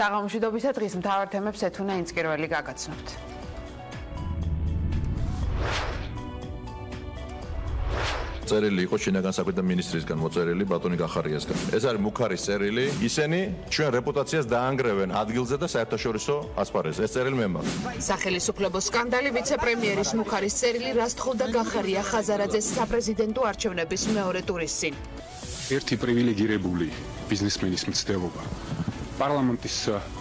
საღამოშვიდობისა დღის მთავარ თემებს ეთუნა ინსკირველი გაგაცნობთ. წერილი იყო შინაგან საქმეთა მინისტრისგან მოწერილი ბატონი გახარიასგან. ეს არის მუქარის წერილი. ისინი ჩვენ რეპუტაციას დაანგრევენ ადგილზე და საერთაშორისო ასპარეზზე. ეს წერილი მე მაქვს. სახელმწიფო სკანდალი ვიცე-პრემიერის მუქარის წერილი რას თხოვდა გახარია ხაზარაძეს საპრეზიდენტო არჩევნების მეორე ტურის წინ. ერთი პრივილეგირებული ბიზნესმენის მცდელობა. პარლამენტის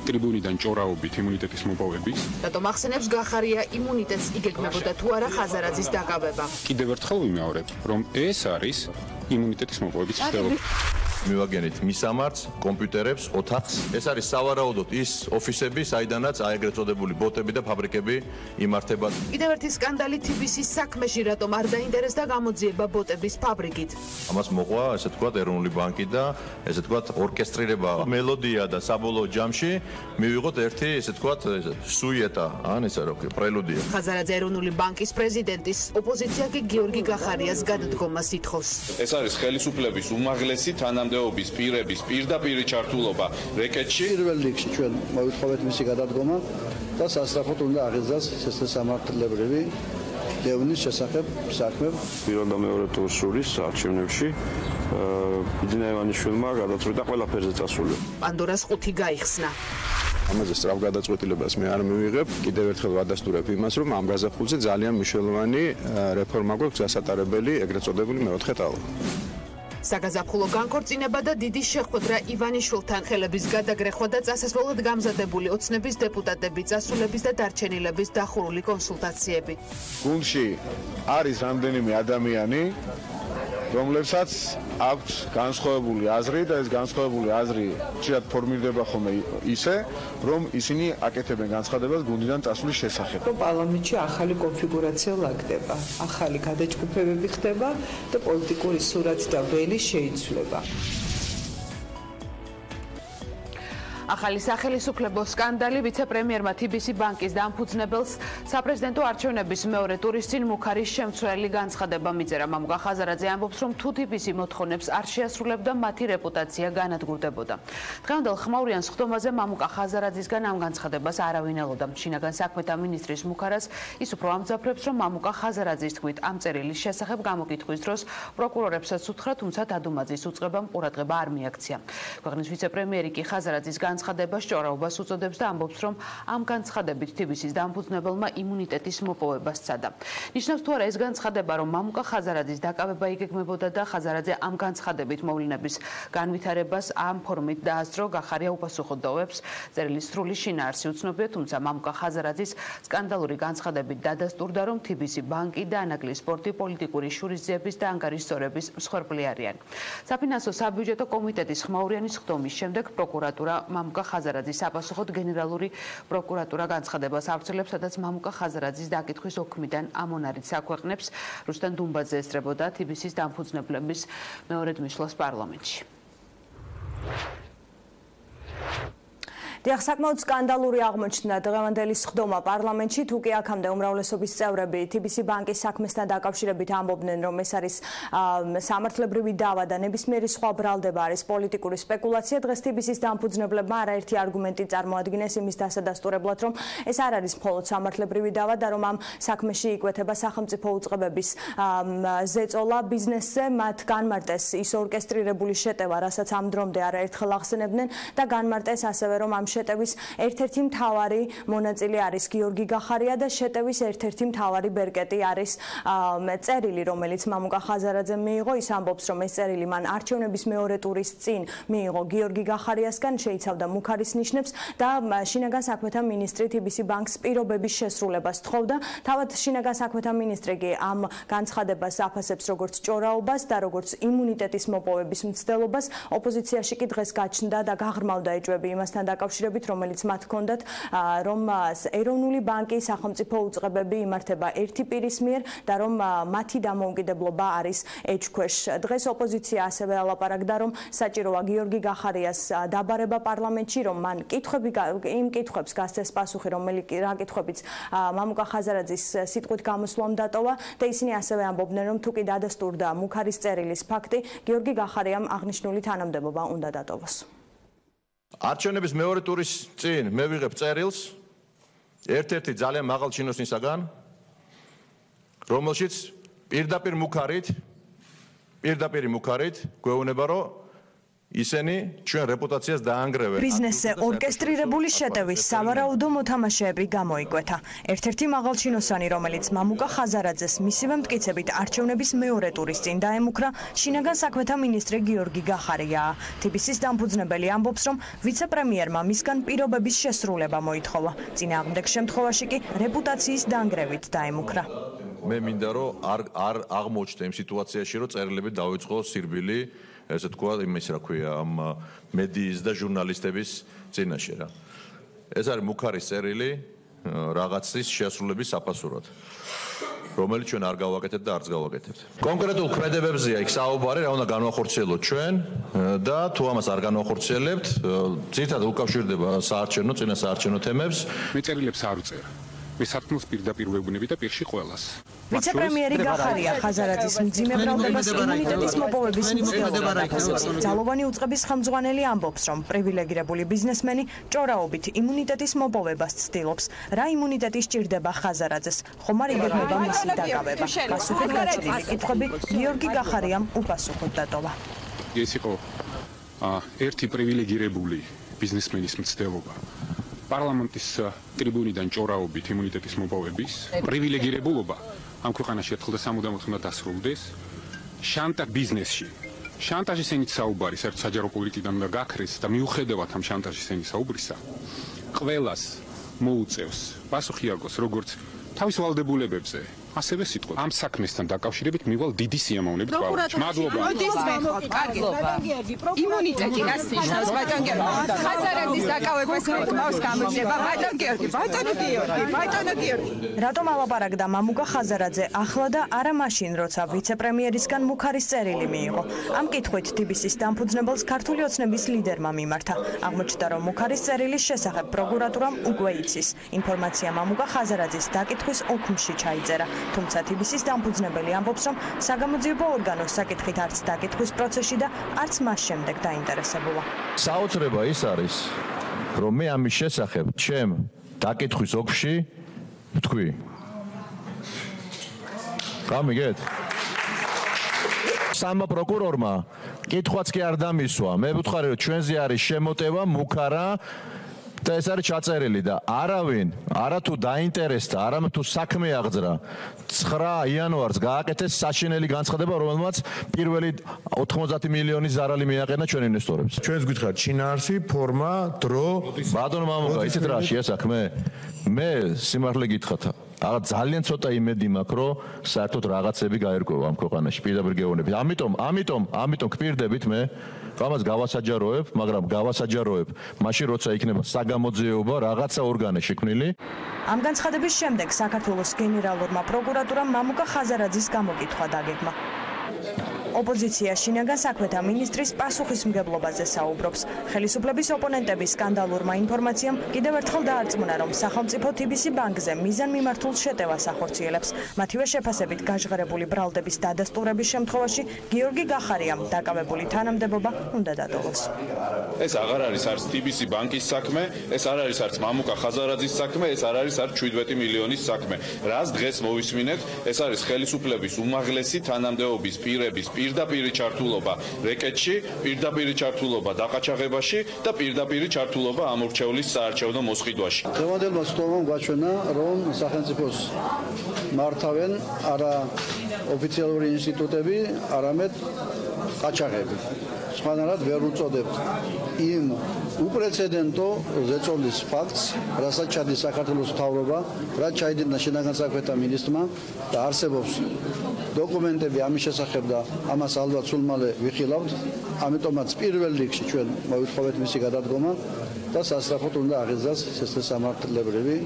ტრიბუნიდან ჭორაობით იმუნიტეტის მოპოვების. რატომ ახსენებს გახარია იმუნიტეტს იგეგმებოდა თუ არა ხაზარაძის დაკავება. კიდევ ერთხელ ვიმეორებ, რომ ეს არის იმუნიტეტის მოპოვების მცდელობა. მივაგენით მისამართს, კომპიუტერებს, ოთახს. ეს არის სავარაუდოდ ის ოფისები, საიდანაც ეგრეთ წოდებული ბოტები და ფაბრიკები იმართება. კიდევ ერთი სკანდალი TBC-ის საქმეში, რატომ არ დაინტერესდა გამოძიება ბოტების ფაბრიკით. ამას მოყვა, ესე ვთქვათ, ეროვნული ბანკი და ესე ვთქვათ, ორკესტრირება, მელოდია და საბოლოო ჯამში მივიღოთ ერთი, ესე ვთქვათ, სუიეტა, ან ესა რო პრელუდია. ხაზარაძე ეროვნული ბანკის პრეზიდენტის ოპოზიცია კი გიორგი გახარიას გადადგომას ითხოვს. ეს არის ხელისუფლების უმაღლესი თანამდებობის პირების პირდაპირი ჩართულობა რეკეტში. პირველ რიგში ჩვენ მოვითხოვეთ მისი გადადგომა და სასწრაფოდ უნდა აღიძრას შესამართლებრივი დევნის შესახებ საქმე. პირველ და მეორე ტურის არჩევნებში იძინა ივანიშვილმა გადაწყვიტა ყველაფერზე წასული. პანდორას ყუთი გაიხსნა. ამაზე სწრაფ გადაწყვეტილებას მე არ მივიღებ. კიდევ ერთხელ ვადასტურებ იმას, რომ ამ გაზაფხულზე ძალიან მნიშვნელოვანი რეფორმა გვაქვს გასატარებელი, ეგრეთ წოდებული მეოთხე ტალღა. საგაზაფხულო განქორწინება და დიდი შეხვედრა ივანიშვილთან ხელების გადაგრეხვა და წასასვლელად გამზადებული ოცნების დეპუტატები, წასულების და დარჩენილების დახურული კონსულტაციები. გუნდში არის რამდენიმე ადამიანი, რომლებსაც აქვს განსხვავებული აზრი და ეს განსხვავებული აზრი ხშირად ფორმირდება ხოლმე ისე, რომ ისინი აკეთებენ განცხადებას გუნდიდან წასვლის შესახებ. პარლამენტში ახალი კონფიგურაცია ლაგდება, ახალი გადაჯგუფებები ხდება და პოლიტიკური სურათი და ველი შეიცვლება. ახალი სახელმწიფო სკანდალი ვიცე-პრემიერმა TBC ბანკის დამფუძნებელს საპრეზიდენტო არჩევნების მეორე ტურის წინ მუქარის შემცვლელი განცხადება მიწერა. მამუკა ხაზარაძე ამბობს, რომ თუ TBC მოთხოვნებს არ შეასრულებდა, მათი რეპუტაცია განადგურდებოდა. დღევანდელ ხმაურიან სხდომაზე მამუკა ხაზარაძისგან ამ განცხადებას არავინ ელოდა. შინაგან საქმეთა მინისტრის მუქარას ის უფრო ამძაფრებს, რომ მამუკა ხაზარაძის თქმით ამ წერილის შესახებ გამოკითხვის დროს პროკურორებსაც უთხრა, თუმცა დადუმაძის უწყებამ ყურადღება არ მიაქცია. ქვეყნის ვიცე-პრემიერი კი ხაზარაძის განცხადებას ჭორაობას უწოდებს და ამბობს, რომ ამ განცხადებით TBC-ის დამფუძნებელმა იმუნიტეტის მოპოვებას სცადა. ნიშნავს თუ არა ეს განცხადება, რომ მამუკა ხაზარაძის დაკავება იგეგმებოდა და ხაზარაძე ამ განცხადებით მოვლენების განვითარებას ამ ფორმით დაასწრო, გახარია უპასუხოდოვებს. წერილის სრული შინაარსი უცნობია, თუმცა მამუკა ხაზარაძის სკანდალური განცხადებით დადასტურდა, რომ TBC ბანკი და ანაკლი სპორტი პოლიტიკური შურისძიების და ანგარიშსწორების მსხვერპლი არიან. საფინანსო საბიუჯეტო კომიტეტის ხმაურიანის სხდომის შემდეგ პროკურატურა მამუკა ხაზარაძის საპასუხოდ გენერალური პროკურატურა განცხადებას ავრცელებს, სადაც მამუკა ხაზარაძის დაკითხვის ოქმიდან ამონარით აქვეყნებს. რუსტენ დუმბაძე ესწრებოდა TBC-ის დამფუძნებლების მეორედ მისვლას პარლამენტში. დიახ, საკმაოდ სკანდალური აღმოჩნდა დღევანდელი სხდომა პარლამენტში, თუ კი აქამდე უმრავლესობის წევრები TBC ბანკის საქმესთან დაკავშირებით ამბობდნენ, რომ ეს არის სამართლებრივი დავა და ნებისმიერი სხვა ბრალდება არის პოლიტიკური სპეკულაცია. დღეს TBC-ის დამფუძნებლებმა არაერთი არგუმენტი წარმოადგინეს იმის დასადასტურებლად, რომ ეს არ არის მხოლოდ სამართლებრივი დავა და რომ ამ საქმეში იკვეთება სახელმწიფო უწყებების ზეწოლა ბიზნესზე, მათ განმარტეს ის ორკესტრირებული შეტევა, რასაც ამ დრომდე არაერთხელ ახსენებდნენ და განმარტეს ასევე, რომ ამ შეტევის ერთ-ერთი მთავარი მონაწილე არის გიორგი გახარია და შეტევის ერთ-ერთი მთავარი ბერკეტი არის წერილი, რომელიც მამუკა ხაზარაძემ მიიღო. ის ამბობს, რომ ეს წერილი მან არჩევნების მეორე ტურის წინ მიიღო გიორგი გახარიასგან, შეიცავდა მუქარის ნიშნებს და შინაგან საქმეთა მინისტრი TBC ბანკს პირობების შესრულებას თხოვდა. თავად შინაგან საქმეთა მინისტრი კი ამ განცხადებას აფასებს როგორც ჭორაობას და როგორც იმუნიტეტის მოპოვების მცდელობას. ოპოზიციაში კი დღეს გაჩნდა და გაღრმავდა ეჭვები იმასთან დაკავშირებით, რომელიც მათ ჰქონდათ, რომ ეროვნული ბანკი სახელმწიფო უწყებები იმართება ერთი პირის მიერ და რომ მათი დამოუკიდებლობა არის ეჭქვეშ. დღეს ოპოზიცია ასევე ალაპარაკდა, რომ საჭიროა გიორგი გახარიას დაბარება პარლამენტში, რომ მან იმ კითხვებს გასცეს პასუხი, რა კითხვებიც მამუკა ხაზარაძის სიტყვით გამოსვლამ დატოვა და ისინი ასევე ამბობდნენ, რომ თუ კი დადასტურდა მუქარის წერილის ფაქტი, გიორგი გახარიამ აღნიშნული თანამდებობა უნდა დატოვოს. არჩევნების მეორე ტურის წინ მე ვიღებ წერილს ერთ-ერთი ძალიან მაღალ ჩინოსნისაგან, რომელშიც პირდაპირ მუქარით გვეუბნება, რომ ისინი ჩვენ რეპუტაციას დაანგრევენ. ბიზნესზე ორკესტრირებული შეტევის სავარაუდო მოთამაშეები გამოიკვეთა. ერთ-ერთი მაღალჩინოსანი, რომელიც მამუკა ხაზარაძეს მისივე მტკიცებით არჩევნების მეორე ტურის წინ დაემუქრა, შინაგან საქმეთა მინისტრი გიორგი გახარიაა. TBC-ის დამფუძნებელი ამბობს, რომ ვიცე-პრემიერმა მისგან პირობების შესრულება მოითხოვა. წინააღმდეგ შემთხვევაში კი რეპუტაციის დაანგრევით დაემუქრა. მე მინდა რომ არ აღმოჩნდა იმ სიტუაციაში, რომ წერილები დავიწყო სირბილი, ესე თქვა, იმის რა ქვია, ამ მედიის და ჟურნალისტების წინაშე რა. ეს არის მუქარის წერილი რაღაცის შესრულების საფასურად, რომელიც ჩვენ არ გავაკეთებთ და არც გავაკეთებთ. კონკრეტულ ქმედებებზეა იქ საუბარი, რა უნდა განვახორციელოთ ჩვენ და თუ ამას არ განვახორციელებთ, ძირითადად უკავშირდება საარჩევნო, წინასაარჩევნო თემებს. მე წერილებს არ ვწერა. მე სათქმელს პირდაპირ ვებუნები და პირში ყველას. ვიცე-პრემიერი გახარია ხაზარაძის მძიმე ბრალდებას იმუნიტეტის მოპოვების მცდელობა დაფასებს. ძალოვანი უწყების ხელმძღვანელი ამბობს, რომ პრივილეგირებული ბიზნესმენი ჭორაობით იმუნიტეტის მოპოვებას ცდილობს. რა იმუნიტეტი სჭირდება ხაზარაძეს? ხომ არ იგეგმება მისი დაკავება? პასუხი გაჩენილი კითხვები გიორგი გახარიამ უპასუხოდ დატოვა. ეს იყო ერთი პრივილეგირებული ბიზნესმენის მცდელობა. პარლამენტის ტრიბუნიდან ჭორაობით იმუნიტეტის მოპოვების პრივილეგირებულობა ამ ქვეყანაში ერთხელ და სამუდამოდ უნდა დასრულდეს. შანტაჟ ბიზნესში, შანტაჟის ენით საუბარი საერთოდ საჯარო პოლიტიკიდან უნდა გაქრეს და მიუხედავად ამ შანტაჟის ენის საუბრისა, ყველას მოუწევს პასუხი აგოს როგორც თავის ვალდებულებებზე, ასევე სიტყვა. ამ საქმესთან დაკავშირებით მივალ დიდი სიამოვნებით პარლამენტში. მადლობა. იმუნიტეტი რას ნიშნავს, ბატონ გიორგი? ხაზარაძის დაკავებას ეკმავს გამოძიება, ბატონ გიორგი, ბატონო გიორგი. რატომ ალაპარაკდა მამუკა ხაზარაძე ახლა და არა მაშინ, როცა ვიცე-პრემიერისგან მუქარის წერილი მიიღო? ამ კითხვით TBC-ის დამფუძნებელს ქართული ოცნების ლიდერმა მიმართა. აღმოჩნდა, რომ მუქარის წერილის შესახებ პროკურატურამ უკვე იცის. ინფორმაცია მამუკა ხაზარაძის დაკითხვის ოქმში ჩაიწერა. თუმცა TBC-ის დამფუძნებელი ამბობს, რომ საგამოძიებო ორგანოს საკითხით არც დაკითხვის პროცესში და არც მას შემდეგ დაინტერესებულა. საოცრება ის არის, რომ მე ამის შესახებ ჩემ დაკითხვის ოქში ვთქვი. გამიგეთ? სამა პროკურორმა კითხვაც კი არ დამისვა. მე ვუთხარი, რომ ჩვენზე არის შემოტევა მუქარა და ეს არის ჩაწერილი და არავინ არათუ დაინტერესდა, არამედ თუ საქმე აღძრა 9 იანვარს გააკეთეს საშინელი განცხადება, რომელმაც პირველი 90 მილიონი ზარალი მიაყენა ჩვენ ინვესტორებს. ჩვენს გითხრათ შინაარსი, ფორმა, დრო. ბატონო მამუკა, იცით რა შეასაქმე? მე სიმართლე გითხრათ, რაღაც ძალიან ცოტა იმედი მაქვს, რომ საერთოდ რაღაცები გაერკვევა ამ ქვეყანაში პირდაპირ გეუბნებით. ამიტომ გპირდებით მე ამას გავასაჯაროებ, მაგრამ გავასაჯაროებ მაშინ როცა იქნება საგამოძიებო რაღაცა ორგანო შექმნილი. ამ განცხადების შემდეგ საქართველოს გენერალურმა პროკურატურამ მამუკა ხაზარაძის გამოკითხვა დაგეგმა. ოპოზიცია შინაგან საქმეთა მინისტრის პასუხისმგებლობაზე საუბრობს. ხელისუფლების ოპონენტების სკანდალურმა ინფორმაციამ კიდევ ერთხელ დაარწმუნა, რომ სახელმწიფო TBC ბანკზე მიზანმიმართულ შეტევას ახორციელებს. მათივე შეფასებით გაჟღერებული ბრალდების დადასტურების შემთხვევაში გიორგი გახარიამ დაკავებული თანამდებობა უნდა დატოვოს. ეს აღარ არის არც TBC ბანკის საქმე, ეს არ არის არც მამუკა ხაზარაძის საქმე, ეს არ არის არც 17 მილიონის საქმე. რას დღეს მოვისმინეთ, ეს არის ხელისუფლების უმაღლესი თანამდებობის პირების პირდაპირი ჩართულობა რეკეტში, პირდაპირი ჩართულობა დაყაჩაღებაში და პირდაპირი ჩართულობა ამორჩევლის საარჩევნო მოსყიდვაში. დღევანდელმა სტუმრობამ გვაჩვენა, რომ სახელმწიფოს მართავენ არა ოფიციალური ინსტიტუტები, არამედ ყაჩაღები. სხვანაირად ვერ უწოდებთ იმ უპრეცედენტო ზეწოლის ფაქტს, რასაც ჩადის საქართველოს მთავრობა, რაც ჩაიდინა შინაგან საქმეთა მინისტრმა და არსებობს დოკუმენტები ამის შესახებ და ამას ალბათ სულ მალე ვიხილავთ. ამიტომაც პირველ რიგში ჩვენ მოვითხოვეთ მისი გადადგომა და სასწრაფოდ უნდა აღიზარდოს სისხლის სამართლებრივი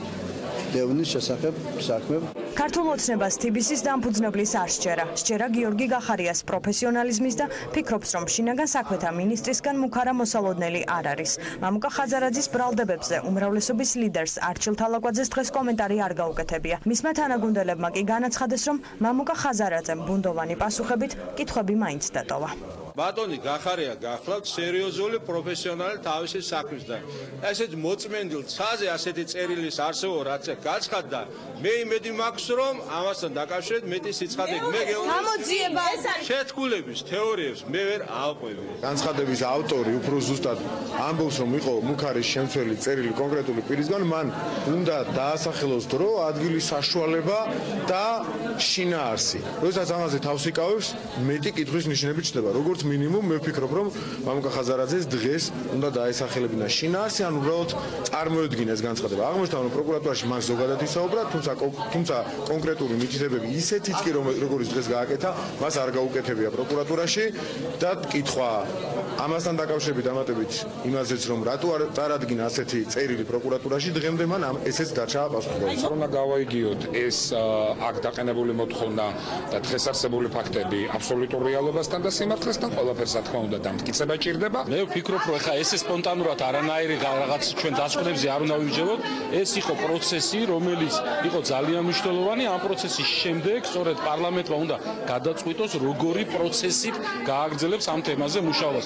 დევნის შესახებ საქმე. ქართულ ოცნებას TBC-ის დამფუძნებლის არ სჯერა. სჯერა გიორგი გახარიას პროფესიონალიზმის და ფიქრობს, რომ შინაგან საქმეთა მინისტრისგან მუქარა მოსალოდნელი არ არის. მამუკა ხაზარაძის ბრალდებებზე უმრავლესობის ლიდერს არჩილ თალაკვაძეს დღეს კომენტარი არ გაუკეთებია. მისმა თანაგუნდელებმა კი განაცხადეს, რომ მამუკა ხაზარაძემ ბუნდოვანი პასუხებით კითხვები მაინც დატოვა. ბატონი გახარია გახლავთ სერიოზული პროფესიონალი თავისი საქმისგან. ესეთ მოწმენდილ ცაზე ასეთი წერილის არსებობა რაც გაცხადდა, მე იმედი მაქვს, რომ ამასთან დაკავშირებით მეტი სიცხადე მე გამოძიება შეთქმულების თეორიებს მე ვერ ავყვევი. განცხადების ავტორი უფრო ზუსტად ამბობს, რომ იყო მუქარის შემცველი წერილი კონკრეტული პირისგან, მან უნდა დაასახელოს დრო, ადგილის საშუალება და შინაარსი. როდესაც ამაზე თავს იკავებს, მეტი კითხვის ნიშნები ჩნდება. როგორც მინიმუმ მე ვფიქრობ, რომ მამუკა ხაზარაძეს დღეს უნდა დაესახელებინა შინაარსი, ან უბრალოდ წარმოედგინა ეს განცხადება. აღმოჩნდა, რომ პროკურატურაში მას ზოგადად ისაუბრა, თუმცა კონკრეტული მითითებები ისეთიც კი როგორც დღეს გააკეთა, მას არ გაუკეთებია პროკურატურაში და კითხვა ამასთან დაკავშირებით დამატებით იმაზეც, რომ რატო არ წარადგინა ასეთი წერილი პროკურატურაში, დღემდე მან ესეც დარჩა პასუხისმგებელი. უნდა გავაიგიოთ ეს აქ დაყენებული მოთხოვნა და დღეს არსებული ფაქტები აბსოლუტურ რეალობასთან და სიმართლესთან ყველაფერს რა თქმა უნდა დამტკიცება ჭირდება. მე ვფიქრობ, რომ ეხა ეს სპონტანურად არანაირი რაღაც ჩვენ დასკვნებზე არ უნდა ვიმჯეროთ. ეს იყო პროცესი, რომელიც იყო ძალიან მნიშვნელოვანი. ამ პროცესის შემდეგ სწორედ პარლამენტმა უნდა გადაწყვიტოს, როგორი პროცესით გააგრძელებს ამ თემაზე მუშაობას.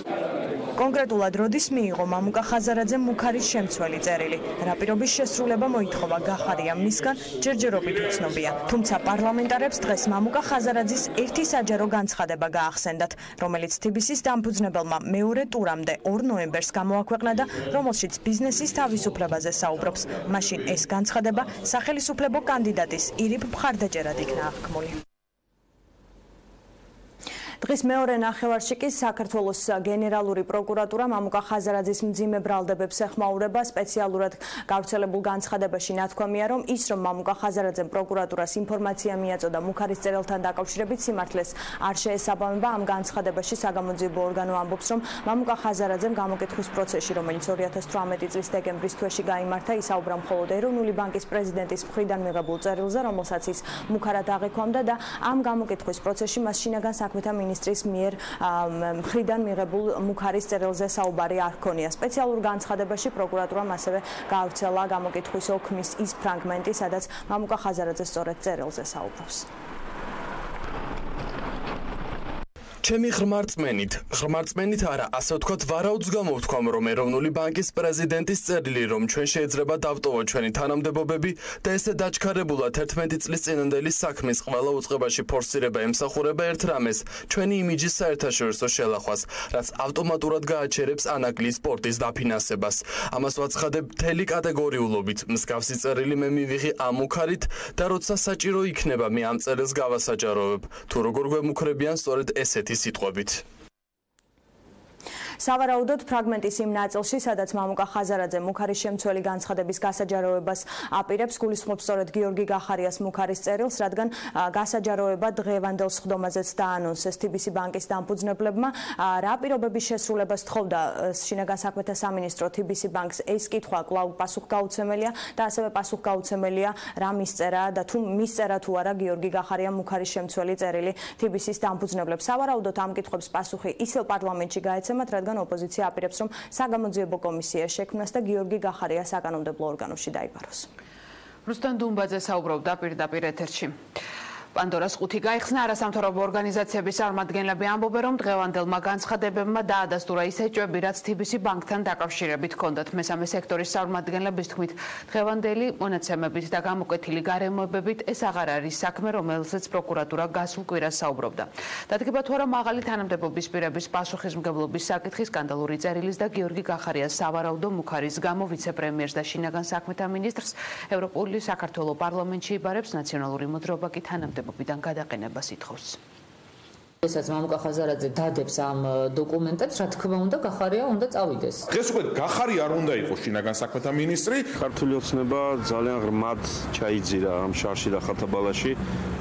კონკრეტულად როდის მიიღო მამუკა ხაზარაძემ მუქარის შემცველი წერილი? რა პირობის შესრულება მოითხოვა გახარიამ მისგან, ჯერჯერობით უცნობია. თუმცა პარლამენტარებს დღეს მამუკა ხაზარაძის ერთი საჯარო განცხადება გაახსენდათ, რომელიც TBC-ის დამფუძნებელმა მეორე ტურამდე 2 ნოემბერს გამოაქვეყნა და რომელშიც ბიზნესის თავისუფლებაზე საუბრობს. მაშინ ეს განცხადება სახელმწიფო კანდიდატის ირიბ მხარდაჭერად იქნა აღქმული. დღის მეორე ნახევარში კი საქართველოს გენერალური პროკურატურა მამუკა ხაზარაძის მძიმე ბრალდებებს ეხმაურება. სპეციალურად გავრცელებულ განცხადებაში ნათქვამია, რომ ის, რომ მამუკა ხაზარაძემ პროკურატურას ინფორმაცია მიაწოდა მუქარის წერილთან დაკავშირებით, სიმართლეს არ შეესაბამება. ამ განცხადებაში საგამოძიებო ორგანო ამბობს, რომ მამუკა ხაზარაძემ გამოკითხვის პროცესში, რომელიც 2018 წლის დეკემბრის თვეში გაიმართა, ისაუბრა მხოლოდ ეროვნული ბანკის პრეზიდენტის მხრიდან მიღებულ წერილზე, რომელსაც ის მუქარად აღიქვამდა და ამ გამოკითხვის პროცესში მას შინაგან საქმეთა მინისტრის მიერ მხრიდან მიღებულ მუქარის წერილზე საუბარი არ ჰქონია. სპეციალურ განცხადებაში პროკურატურამ ასევე გაავრცელა გამოკითხვის ოქმის ის ფრაგმენტი, სადაც მამუკა ხაზარაძე სწორედ წერილზე საუბრობს. ჩემი ღრმარწმენით არა, ასე ვთქვათ, ვარაუდს გამოვთქვამ, რომ ეროვნული ბანკის პრეზიდენტის წერილი, რომ ჩვენ შეიძლება დავტოვოთ ჩვენი თანამდებობები და ესე დაჩქარებულად 11 წლის წინანდელი საქმის ყველა უწყებაში ფორსირება ემსახურება ერთ რამეს, ჩვენი იმიჯის საერთაშორისო შელახვას, რაც ავტომატურად გააჩერებს ანაკლიის სპორტის დაფინანსებას. ამას ვაცხადებ მთელი კატეგორიულობით. მსგავსი წერილი მე მივიღი ამ მუქარით და როცა საჭირო იქნება, მე ამ წერილს გავასაჯაროვებ. თუ როგორ გვემუქრებიან სწორედ ესეთი სიტყვებით. სავარაუდოდ ფრაგმენტის იმ ნაწილში, სადაც მამუკა ხაზარაძე მუქარის შემცველი განცხადების გასაჯაროებას აპირებს, გულისხმობს სწორედ გიორგი გახარიას მუქარის წერილს, რადგან გასაჯაროება დღევანდელ სხდომაზეც დაანონსეს TBC ბანკის დამფუძნებლებმა. რა პირობების შესრულებას თხოვდა შინაგან საქმეთა სამინისტრო TBC ბანკს, ეს კითხვა კვლავ პასუხგაუცემელია და ასევე პასუხგაუცემელია რა მისწერა და თუ მისწერა თუ არა გიორგი გახარიამ მუქარის შემცველი წერილი TBC-ის დამფუძნებლებს. სავარაუდოდ ამ კითხვებს პასუხი ისევ პარლამენტში გაეცემათ, რადგან ოპოზიცია აპირებს, რომ საგამოძიებო კომისია შექმნას და გიორგი გახარია საკანონმდებლო ორგანოში დაიბაროს. რუსტან დუმბაძე საუბრობდა პირდაპირ ეთერში. პანდორას ყუთი გაიხსნა. არასამთავრობო ორგანიზაციების წარმომადგენლები ამბობენ, რომ დღევანდელმა განცხადებებმა დაადასტურა ის ეჭვები, რაც TBC ბანკთან დაკავშირებით ჰქონდათ. მესამე სექტორის წარმომადგენლების თქმით, დღევანდელი მონაცემებით და გამოკვეთილი გარემოებებით ეს აღარ არის საქმე, რომელზეც პროკურატურა გასულ კვირას საუბრობდა. დადგება თუ არა მაღალი თანამდებობის პირების პასუხისმგებლობის საკითხი, სკანდალური წერილის და გიორგი გახარიას სავარაუდო მუქარის გამო ვიცე-პრემიერს და შინაგან საქმეთა მინისტრს ევროპული საქართველოს პარლამენტში იბარებს, ნაციონალური მოძრაობა კი თანამდებობიდან გადაყენებას ითხოვს. ესაც მამუკა ხაზარაძე დადებს ამ დოკუმენტებს, რა თქმა უნდა, გახარია უნდა წავიდეს. დღეს უკვე გახარი არ უნდა იყოს შინაგან საქმეთა მინისტრი. ქართული ოცნება ძალიან ღრმად ჩაიძირა ამ შარში და ხათაბალაში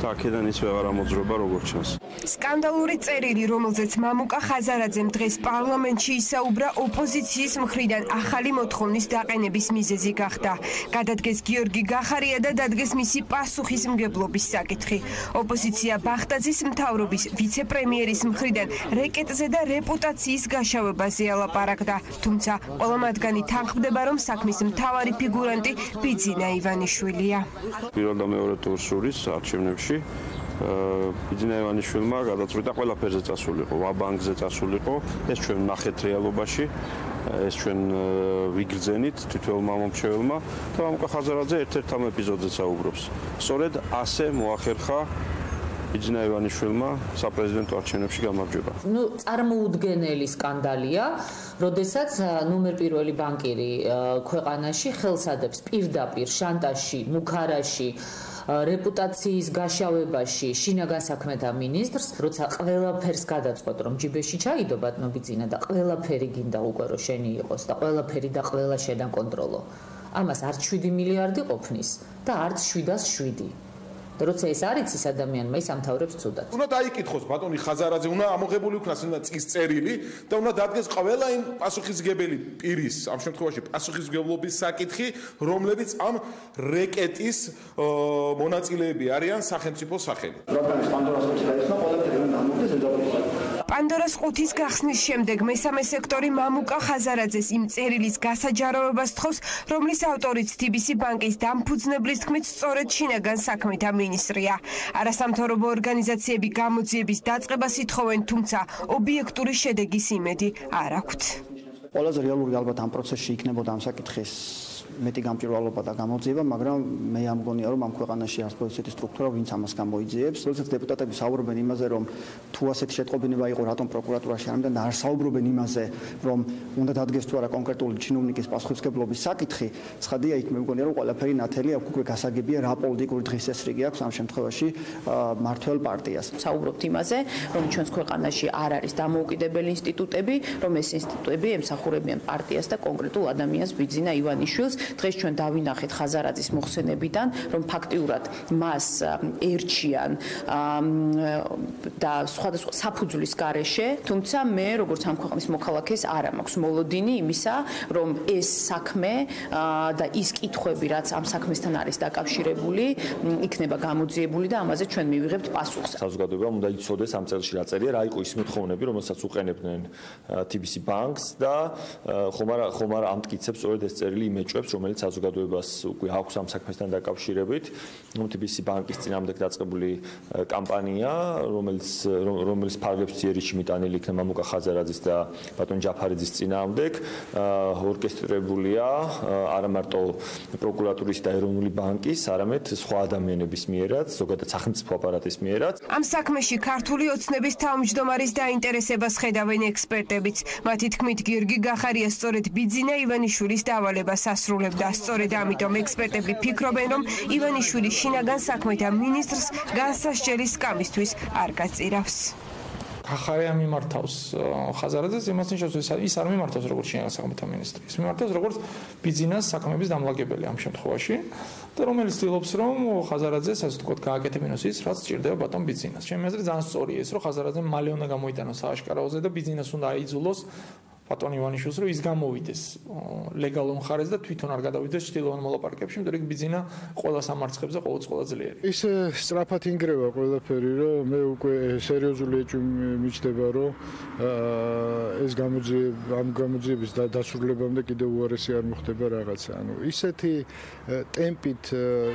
და აქედან ის ვეღარ ამოძრობა როგორც ჩანს. სკანდალური წერილი, რომელზეც მამუკა ხაზარაძემ დღეს პარლამენტში ისაუბრა, ოპოზიციის მხრიდან ახალი მოთხოვნის დაყენების მიზეზი გახდა. გადადგეს გიორგი გახარია და დადგეს მისი პასუხისმგებლობის საკითხი. ოპოზიცია ბახტაძის მთავრობის ვიცე-პრემიერის მხრიდან რეკეტზე და რეპუტაციის გაშავებაზე ალაპარაკდა. თუმცა ყველა მათგანი თანხმდება, რომ საქმის მთავარი ფიგურანტი ბიძინა ივანიშვილია. პირველ და მეორე ტურს შორის არჩევნებში ბიძინა ივანიშვილმა გადაწყვიტა ყველაფერზე წასულიყო, ვაბანკზე წასულიყო, ეს ჩვენ ნახეთ რეალობაში, ეს ჩვენ ვიგრძენით თითოეულმა მომრჩეველმა და მამუკა ხაზარაძე ერთ-ერთ ამ ეპიზოდზე საუბრობს. სწორედ ასე მოახერხა ბიძინა ივანიშვილმა საპრეზიდენტო არჩევნებში გამარჯვება. წარმოუდგენელი სკანდალია, როდესაც ნომერ პირველი ბანკირი ქვეყანაში ხელს ადებს პირდაპირ შანტაჟში, მუქარაში, რეპუტაციის გაშავებაში შინაგან საქმეთა მინისტრს, როცა ყველაფერს გადაწყვეტ, რომ ჯიბეში ჩაიდო ბატონო ბიძინა და ყველაფერი გინდა უკვე რომ შენი იყოს და ყველაფერი და ყველა შედაკონტროლო. ამას არც 7 მილიარდი ყოფნის და არც 707. და როცა ეს არის ის ადამიანმა ის ამთავრებს ცუდად. უნდა დაიკითხოს ბატონი ხაზარაძე, უნდა ამოღებული იქნას წის წერილი და უნდა დადგეს ყველა იმ პასუხისმგებელი პირის, ამ შემთხვევაში პასუხისმგებლობის საკითხი, რომლებიც ამ რეკეტის მონაწილეები არიან სახელმწიფო სახელი. პანდორას ყუთის გახსნის შემდეგ მესამე სექტორი მამუკა ხაზარაძეს იმ წერილის გასაჯაროებას თხოვს, რომლის ავტორიც TBC ბანკის დამფუძნებლის თქმით სწორედ შინაგან საქმეთა მინისტრია. არასამთავრობო ორგანიზაციები გამოძიების დაწყებას ითხოვენ, თუმცა ობიექტური შედეგის იმედი არ აქვთ. ყველაზე რეალური ალბათ ამ პროცესში იქნებოდა ამ საკითხის მეტი გამჭვირვალობა და გამოძიება, მაგრამ მე ამგონია, რომ ამ ქვეყანაში არის ისეთი სტრუქტურა, ვინც ამას გამოიძიებს. როდესაც დეპუტატები საუბრობენ იმაზე, რომ თუ ასეთი შეტყობინება იყო, რატომ პროკურატურაში არ ამდა და არ საუბრობენ იმაზე, რომ უნდა დადგეს თუ არა კონკრეტული ჩინოვნიკის პასუხისმგებლობის საკითხი, ცხადია იქ მე მგონია, რომ ყველაფერი ნათელი აქვს, უკვე გასაგებია რა პოლიტიკური დღესასრიგი აქვს ამ შემთხვევაში მმართველ პარტიას. საუბრობთ იმაზე, რომ ჩვენს ქვეყანაში არ არის დამოუკიდებელი ინსტიტუტები, რომ ეს ინსტიტუტები ემსახურებიან პარტიას და კონკრეტულ ადამიანს ბიძინა ივანიშვილს. დღეს ჩვენ დავინახეთ ხაზარაძის მოხსენებიდან, რომ ფაქტიურად მას ერჩიან და სხვადასხვა საფუძვლის გარეშე, თუმცა მე როგორც ამ ქვეყნის მოქალაქეს არ მაქვს მოლოდინი იმისა, რომ ეს საქმე და ის კითხვები, რაც ამ საქმესთან არის დაკავშირებული, იქნება გამოძიებული და ამაზე ჩვენ მივიღებთ პასუხს. საზოგადოებამ უნდა იცოდეს ამ წელში რა წერია, რა იყო ის მოთხოვნები, რომელსაც უყენებდნენ TBC ბანკს და ხომ არ ამტკიცებს სწორედ ეს წერილი იმეჭვებს, რომელიც საზოგადოებას უკვე აქვს ამ საქმესთან დაკავშირებით. TBC ბანკის წინააღმდეგ დაწყებული კამპანია, რომელიც ფარგლებს ძიერიში მიტანილი იქნა მამუკა ხაზარაძის და ბატონ ჯაფარიძის წინააღმდეგ, ორკესტრირებულია არა მარტო პროკურატურის და ეროვნული ბანკის, არამედ სხვა ადამიანების მიერაც, ზოგადად სახელმწიფო აპარატის მიერაც. ამ საქმეში ქართული ოცნების თავმჯდომარის დაინტერესებას ხედავენ ექსპერტებიც. მათი თქმით, გიორგი გახარია სწორედ ბიძინა ივანიშვილის დავალებას ასრულებდა. სწორედ ამიტომ ექსპერტები ფიქრობენ, რომ ივანიშვილი შინაგან საქმეთა მინისტრს განსასჯელის სკამისთვის არ გაწირავს. გახარია მიმართავს ხაზარაძეს, იმას ნიშნავს, ის არ მიმართავს როგორც შინაგან საქმეთა მინისტრი, ის მიმართავს როგორც ბიძინას საქმეების დამლაგებელი ამ შემთხვევაში და რომელიც ცდილობს, რომ ხაზარაძეს ასე ვთქვათ, გააკეთებინოს ის, რაც სჭირდება ბატონ ბიძინას. ჩემი აზრით ძალიან სწორია ეს, რომ ხაზარაძემ მალე უნდა გამოიტანოს სააშკაროზე და ბიძინას უნდა აიძულოს ბატონ ივანიშვილს, რომ ის გამოვიდეს ლეგალურ მხარეს და თვითონ არ გადავიდეს ჭრილოვან მოლაპარაკებებში, იმიტომ რომ ბიძინა ყველა სამარცხებზე ყველა ძლიერი. ის სწრაფად ინგრევა ყველაფერი, რომ მე უკვე სერიოზული ეჭვი მიჩნდება, რომ ეს გამოძიების დასრულებამდე კიდევ უარესი არ მოხდება რაღაცა. ანუ ისეთი ტემპით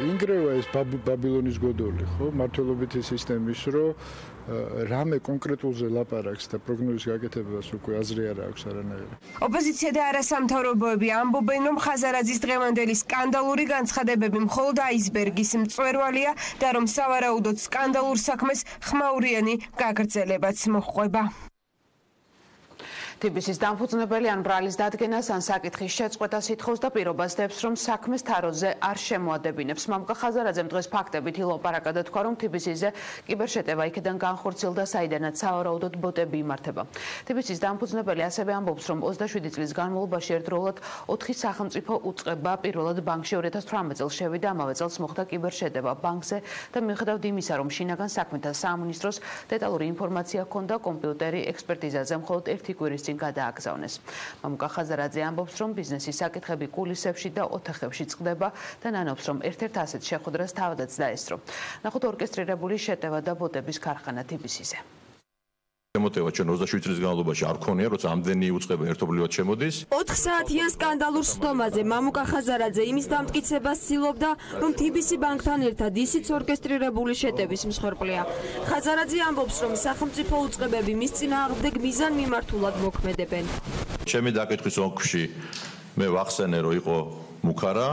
ინგრევა ეს ბაბილონის გოდოლი, ხო? მართლობითი სისტემის, რომ რამე კონკრეტულზე ლაპარაკს და პროგნოზის გაკეთებას უკვე აზრი არ აქვს არანაირი. ოპოზიცია და არასამთავრობოები ამბობენ, რომ ხაზარაძის დღევანდელი სკანდალური განცხადებები მხოლოდ აისბერგის მწვერვალია და რომ სავარაუდოდ სკანდალურ საქმეს ხმაურიანი გაგრძელებაც მოჰყვება. TBC-ის დამფუძნებელი ან ბრალის დადგენას ან საკითხის შეწყვეტას ითხოვს და პირობას დებს, რომ საქმეს თაროზე არ შემოადებინებს. მამუკა ხაზარაძემ დღეს ფაქტებით ილაპარაკა და თქვა, რომ TBC-ზე კიბერშეტევა იქიდან განხორციელდა, საიდანაც სავარაუდოდ ბოტები იმართება. TBC-ის დამფუძნებელი ასევე ამბობს, რომ 27 წლის განმავლობაში ერთდროულად 4 სახელმწიფო უწყება პირველად ბანკში 2018 წელს შევიდა, ამავე წელს მოხდა კიბერშეტევა ბანკზე და მიუხედავად იმისა, რომ შინაგან საქმეთა სამინისტროს დეტალური ინფორმაცია ჰქონდა, კომპიუტერი ექსპერტიზაზე მხოლოდ 1 კვირის წინ გადააგზავნეს. მამუკა ხაზარაძე ამბობს, რომ ბიზნესის საკითხები კულისებში და ოთახებში წყდება და ნანობს, რომ ერთ-ერთ ასეთ შეხვედრას თავადაც დაესწრო. ნახოთ ორკესტრირებული შეტევა და ბოტების ქარხანა TBC-ზე. შემოტევა ჩვენ 27 წლის განმავლობაში არ ქონია, როცა ამდენი უწყება ერთობლივად შემოდის. 4 საათიან სკანდალურ სხდომაზე მამუკა ხაზარაძე იმის დამტკიცებას ცდილობდა, რომ TBC ბანკთან ერთად ისიც ორკესტრირებული შეტევის მსხვერპლია. ხაზარაძე ამბობს, რომ სახელმწიფო უწყებები მის წინააღმდეგ მიზანმიმართულად მოქმედებენ. ჩემი დაკითხვის ოლქში მე ვახსენე, რომ იყო მუქარა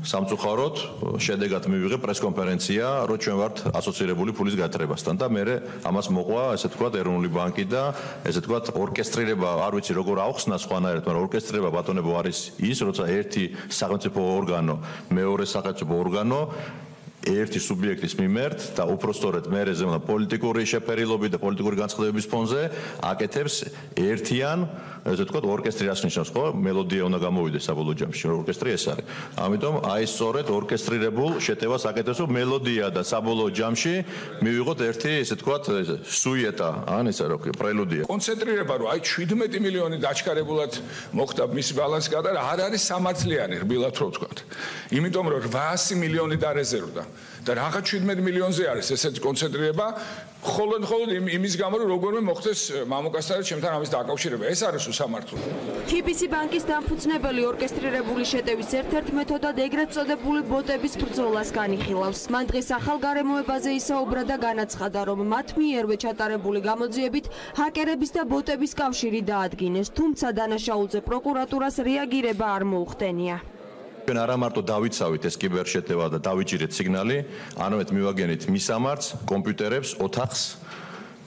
სამწუხაროდ შედეგად მივიღე პრესკონფერენცია, რომ ჩვენ ვართ ასოცირებული ფულის გათხრებასთან და მე ამას მოყვა, ესე ვთქვათ, ეროვნული ბანკი და ესე ვთქვათ, ორკესტრირება, არ ვიცი როგორ აუხსნა სხვანაირად, მაგრამ ორკესტრირება ბატონებო არის ის, როცა ერთი სახელმწიფო ორგანო, მეორე სახელმწიფო ორგანო ერთი სუბიექტის მიმართ და უпростоრად მერეზე პოლიტიკური შეფერილობი და პოლიტიკური განცხადებების ფონზე აკეთებს ერთიან, ესე ვთქვათ, ორკესტრირებას ნიშნავს, ხო? მელოდია უნდა გამოვიდეს საბოლოო ჯამში, ორკესტრი ეს არის. ამიტომ აი სწორედ ორკესტრირებულ შეტევას აკეთებს, რომ მელოდია და საბოლოო ჯამში მივიღოთ ერთი, ესე ვთქვათ, სუიეტა, ან ისა რა ქვია, პრელუდია. კონცენტრირება, რომ აი 17 მილიონი დაჩქარებულად მოხდა მის ბალანსი და არ არის სამართლიანი, რბილად რო ვთქვათ. იმიტომ რომ 800 მილიონი დარეზერვდა და რაღაც 17 მილიონზე არის ესეთი კონცენტრირება, მხოლოდ იმის გამო, რომ როგორმე მოხდეს მამუკასთან და ჩემთან ამის დაკავშირება. ეს არის უსამართლო. TBC ბანკის დამფუძნებელი ორკესტრირებული შეტევის ერთ-ერთ მეთოდად ეგრეთ წოდებული ბოტების ბრძოლას განიხილავს. მან დღეს ახალ გარემოებაზე ისაუბრა და განაცხადა, რომ მათ მიერვე ჩატარებული გამოძიებით ჰაკერების და ბოტების კავშირი დაადგინეს, თუმცა დანაშაულზე პროკურატურას რეაგირება არ მოუხდენია. ჩვენ არა მარტო დავიცავით ეს კიბერშეტევა და დავიჭირეთ სიგნალი, არამედ მივაგენით მისამართს, კომპიუტერებს, ოთახს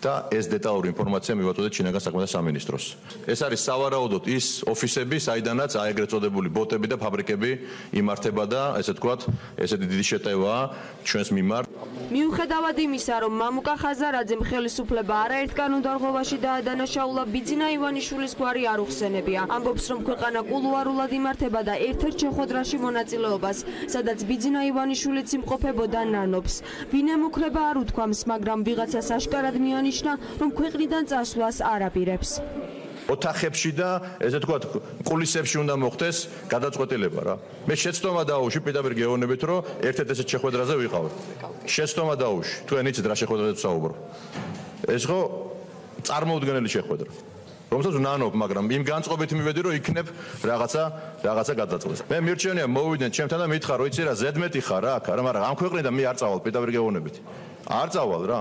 და ეს დეტალური ინფორმაცია მივაწოდეთ შინაგან საქმეთა სამინისტროს. ეს არის სავარაუდოდ ის ოფისები, საიდანაც აი ეგრეთ წოდებული ბოტები და ფაბრიკები იმართება და ესე ვთქვათ, ესეთი დიდი შეტევაა ჩვენს მიმართ. მიუხედავად იმისა, რომ მამუკა ხაზარაძემ ხელისუფლება არაერთ კანონდარღვევაში დაადანაშაულა, ბიძინა ივანიშვილის გვარი არ უხსენებია. ამბობს, რომ ქვეყანა კულუარულად იმართება და ერთ-ერთ შეხვედრაში მონაწილეობას, სადაც ბიძინა ივანიშვილიც იმყოფებოდა, ნანობს. ვინ ემუქრება არ უთქვამს, მაგრამ ვიღაცას აშკარად მიანიშნა, რომ ქვეყნიდან წასვლას არ აპირებს. ოთახებში და ესე ვთქვათ, კულისებში უნდა მოხდეს გადაწყვეტილება რა. მე შეცდომა დაუშვი პირდაპირ გეუბნებით, რომ ერთ-ერთ ესეთ შეხვედრაზე ვიყავ. შეცდომა დაუშვი, თქვენ იცით რა შეხვედრაზე ვსაუბრო. ეს ხო წარმოუდგენელი შეხვედრა. რომელსაც ვნანობ, მაგრამ იმ განწყობით მივედი, რომ იქნებ რაღაცა გადაწყვეტს. მე მირჩენია მოვიდნენ ჩემთან და მითხრა, რომ იცი რა, ზედმეტი ხარ აქ, არა, მაგრამ ამ ქვეყნიდან მე არ წავალ პირდაპირ გეუბნებით. არ წავალ რა,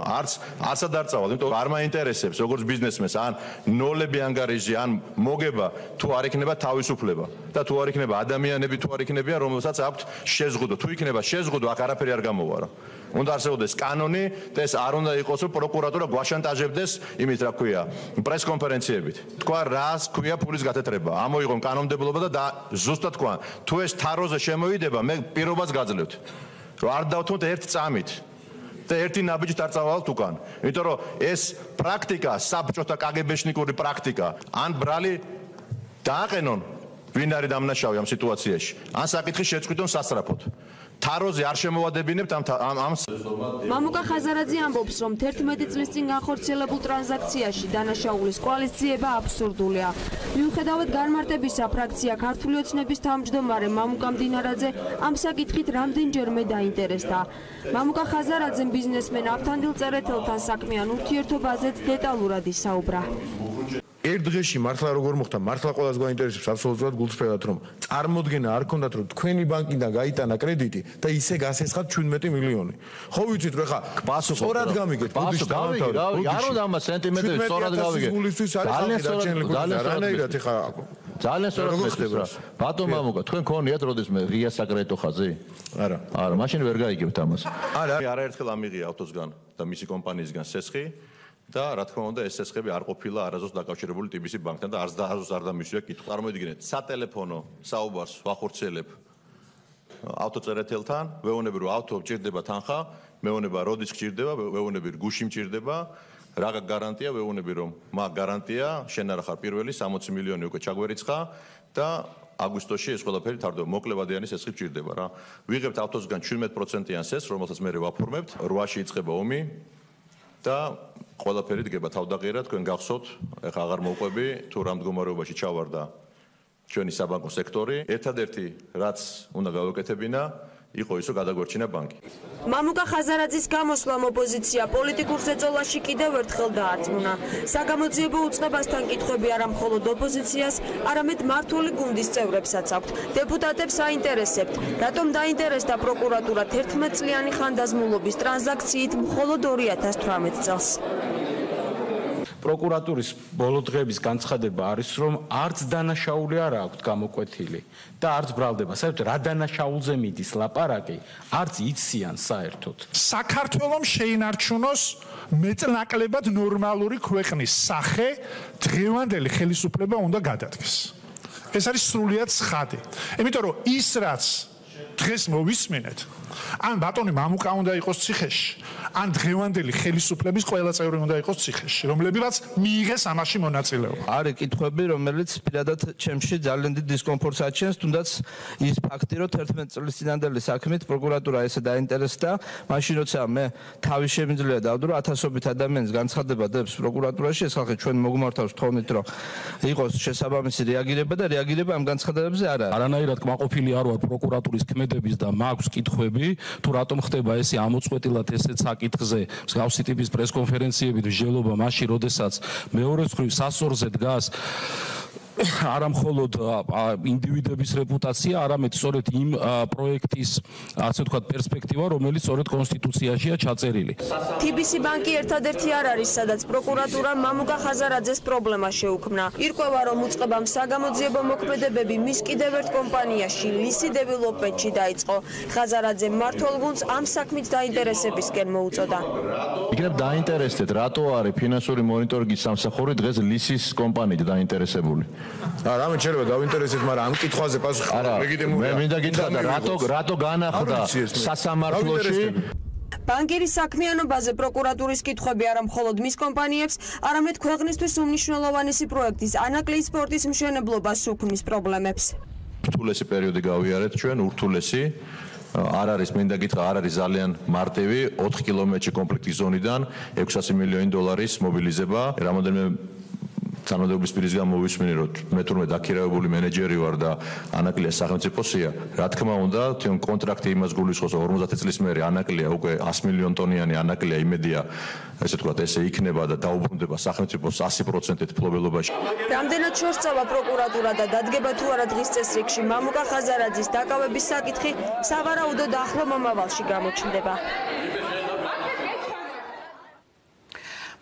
არცად არ წავალ, იმიტომ არ მაინტერესებს როგორც ბიზნესმენს, ან ნოლები ანგარიჟი, ან მოგება თუ არ იქნება თავისუფლება და თუ არ იქნება ადამიანები, თუ არ იქნებიან, რომელსაც აქვთ შეზღუდვა. თუ იქნება შეზღუდვა, აქ არაფერი არ გამოვა რა. უნდა არსებობდეს კანონი და ეს არ უნდა იყოს, რომ პროკურატურა გვაშანტაჟებდეს იმით, რა ქვია, პრესკონფერენციებით. თქვა რას ქვია ფულის გათეთრება. ამოიღონ კანონმდებლობა და ზუსტად თქვა, თუ ეს თაროზე შემოვიდება, მე პირობას გაძლევთ. რომ არ დავთმოთ ერთ წამით. და ერთი ნაბიჯით არ წავალთ უკან. იმიტომ რომ ეს პრაქტიკა, საბჭოთა კგბ-შნიკური პრაქტიკა, ან ბრალი დააყენონ, ვინ არის დამნაშავე ამ სიტუაციაში, ან საკითხი შეწყვიტონ სასწრაფოდ. თაროზე არ შემოვადებინებთ ამ მამუკა ხაზარაძე ამბობს, რომ 11 წლის წინ განხორციელებულ ტრანზაქციაში დანაშაულის კვალიფიცირება აბსურდულია. მიუხედავად განმარტებისა, ფრაქცია ქართული ოცნების თავმჯდომარე მამუკა მდინარაძე ამ საკითხით რამდენჯერმე დაინტერესდა. მამუკა ხაზარაძემ ბიზნესმენ ავთანდილ წერეთელთან საქმიან ურთიერთობაზეც დეტალურად ისაუბრა. ერთ დღეში მართლა როგორ მოხდა, მართლა ყველას გვაინტერესებს აბსოლუტურად გულწრფელად, რომ წარმოდგენა არ ქონდათ, რომ თქვენი ბანკიდან გაიტანა კრედიტი და ისე გასესხათ 17 მილიონი. ხო ვიცით, რომ ხა სწორად გამიგეთ, ბუდიშ დავთავრეთ. არ უნდა ამ სენტიმეტრით სწორად გავიგეთ. ძალიან სწორად ხდება. ბატონ მამუკა, თქვენ ქონიათ როდესმე ღია საკრედიტო ხაზი? არა. არა, მაშინ ვერ გაიგებთ ამას. არა, არაერთხელ ამიღია ავტოსგან და მისი კომპანიისგან სესხი. და რა თქმა უნდა ეს წესხები არ ყოფილა არასდროს დაკავშირებული TBC ბანკთან და არასდროს არ დამისვია კითხვა. წარმოვიდგინეთ, სატელეფონო საუბარს ვახორციელებ ავტოწერეთელთან, ვეუბნები რომ ავტო მჭირდება თანხა, მეუბნება როდის გჭირდება, ვეუბნები გუში მჭირდება, რა გარანტია, ვეუბნები რომ მაგ გარანტია, შენ არა ხარ პირველი, 60 მილიონი უკვე ჩაგვერიცხა და აგვისტოში ეს ყველაფერი თარდება, მოკლევადიანი სესხი მჭირდება რა. ვიღებთ ავტოსგან 17%-იან სესხს, რომელსაც მე ვაფორმებთ, 8-ში იწყება ომი და ყველაფერი დგება თავდაღირა, თქვენ გახსოვთ, ეხლა აღარ მოვყვები, თუ რა მდგომარეობაში ჩავარდა ჩვენი საბანკო სექტორი. ერთადერთი რაც უნდა გავაკეთებინა, იყო ისო გადაგვერჩინა ბანკი. მამუკა ხაზარაძის გამოსვლამ ოპოზიცია პოლიტიკურ ზეწოლაში კიდევ ერთხელ დაარწმუნა. საგამოძიებო უწყებასთან კითხვები არა მხოლოდ ოპოზიციას, არამედ მმართველი გუნდის წევრებსაც აქვთ. დეპუტატებს აინტერესებთ, რატომ დაინტერესდა პროკურატურა 11 წლიანი ხანდაზმულობის ტრანზაქციით მხოლოდ 2018 წელს. პროკურატურის ბოლო დღეების განცხადება არის, რომ არც დანაშაული არ აქვს გამოკვეთილი და არც ბრალდება. საერთოდ რა დანაშაულზე მიდის ლაპარაკი, არც იციან საერთოდ. საქართველოს შეინარჩუნოს მეტნაკლებად ნორმალური ქვეყნის სახე დღევანდელი ხელისუფლება უნდა გადადგეს. ეს არის სრულიად ცხადი. იმიტომ რომ ის რაც დღეს მოვისმენთ, ან ბატონი მამუკა უნდა იყოს ციხეში, ან დღევანდელი ხელისუფლების ყველა წევრი უნდა იყოს ციხეში, რომლებიც მიიღეს ამაში მონაწილეობა. არის კითხვები, რომელიც პირადად ჩემში ძალიან დიდ დისკომფორტს აჩენს, თუნდაც ის ფაქტი, რომ 11 წლის წინანდელი საქმით პროკურატურა ესე დაინტერესდა, მაშინ როცა მე თავი შემიძლია დავდრო 1000-ობით ადამიანის განცხადება დებს პროკურატურაში, ეს ხალხი ჩვენ მოგმართავს თხოვნით, რომ იყოს შესაბამისი რეაგირება და რეაგირება ამ განცხადებებზე არ არის. არანაირად კმაყოფილი არ ვარ პროკურატურის ქმედების და მაქვს კითხვები, თუ რატომ ხდება ესე ამოწყვეტილად ესეც საკითხზე მსგავსი ტიპის პრესკონფერენციები მსჯელობა მაშინ, როდესაც მეორე მხრივ სასორზე დგას არა მხოლოდ ინდივიდების რეპუტაცია, არამედ სწორედ იმ პროექტის, ასე ვთქვათ, პერსპექტივა, რომელიც სწორედ კონსტიტუციაშია ჩაწერილი. TBC ბანკი ერთადერთი არ არის, სადაც პროკურატურა მამუკა ხაზარაძეს პრობლემა შეუქმნა. ირკვევა, რომ უწყებამ საგამოძიებო მოქმედებები მის კიდევ ერთ კომპანიაში, ლისი დეველოპმენტში დაიწყო. ხაზარაძე მმართველ გუნდს ამ საქმით დაინტერესებისკენ მოუწოდა. იქნებ დაინტერესდეთ, რატო არის ფინანსური მონიტორინგის სამსახური დღეს ლისის კომპანიით დაინტერესებული? რამე შეიძლება დავინტერესეთ, მაგრამ ამ კითხვაზე პასუხი მე მინდა გითხრა და რატო განახლდა სასამართლოში ბანკირის საქმიანობაზე პროკურატურის კითხვები არა მხოლოდ მის კომპანიებს, არამედ ქვეყნისთვის უმნიშვნელოვანესი პროექტის ანაკლიის სპორტის მშენებლობას უქმნის პრობლემებს. ურთულესი პერიოდი გავიარეთ ჩვენ, ურთულესი არ არის, მინდა გითხრა, არ არის ძალიან მარტივი 4 კილომეტრში კონფლიქტის ზონიდან 600 მილიონი დოლარის მობილიზება, რამოდენიმე თანამდებობის პირის გამოვისმინე, რომ მე თურმე დაქირავებული მენეჯერი ვარ და ანაკლია სახელმწიფოსია. რა თქმა უნდა, თვითონ კონტრაქტი იმას გულისხმობს, რომ 50 წლის მერე ანაკლია უკვე 100 მილიონ ტონიანი ანაკლია იმედია, ესე ვთქვათ, ესე იქნება და დაუბრუნდება სახელმწიფოს 100%-ით ფლობელობაში. რამდენად შორსწავა პროკურატურა და დადგება თუ არა დღის წესრიგში მამუკა ხაზარაძის დაკავების საკითხი სავარაუდოდ ახლო მომავალში გამოჩნდება.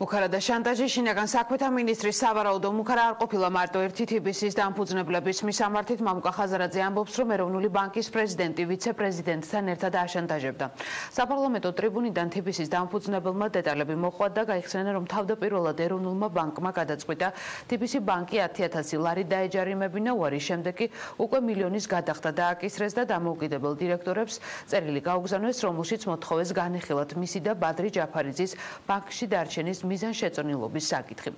მუქარა და შანტაჟი შინაგან საქმეთა მინისტრის სავარაუდო მუქარა არ ყოფილა მარტო ერთი TBC-ის დამფუძნებლების მისამართით. მამუკა ხაზარაძე ამბობს, რომ ეროვნული ბანკის პრეზიდენტი ვიცე-პრეზიდენტთან ერთად აშანტაჟებდა. საპარლამენტო ტრიბუნიდან TBC-ის დამფუძნებელმა დეტალები მოჰყვა და გაიხსენა, რომ თავდაპირველად ეროვნულმა ბანკმა გადაწყვიტა TBC ბანკი 10,000 ლარი დაეჯარიმებინა, უარის შემდეგ კი უკვე მილიონის გადახდა დააკისრეს და დამოუკიდებელ დირექტორებს წერილი გაუგზავნეს, რომელშიც მოთხოვეს განეხილათ მისი და ბადრი ჯაფარიძის ბანკში დარჩენის მიზან შეწონილობის საკითხი.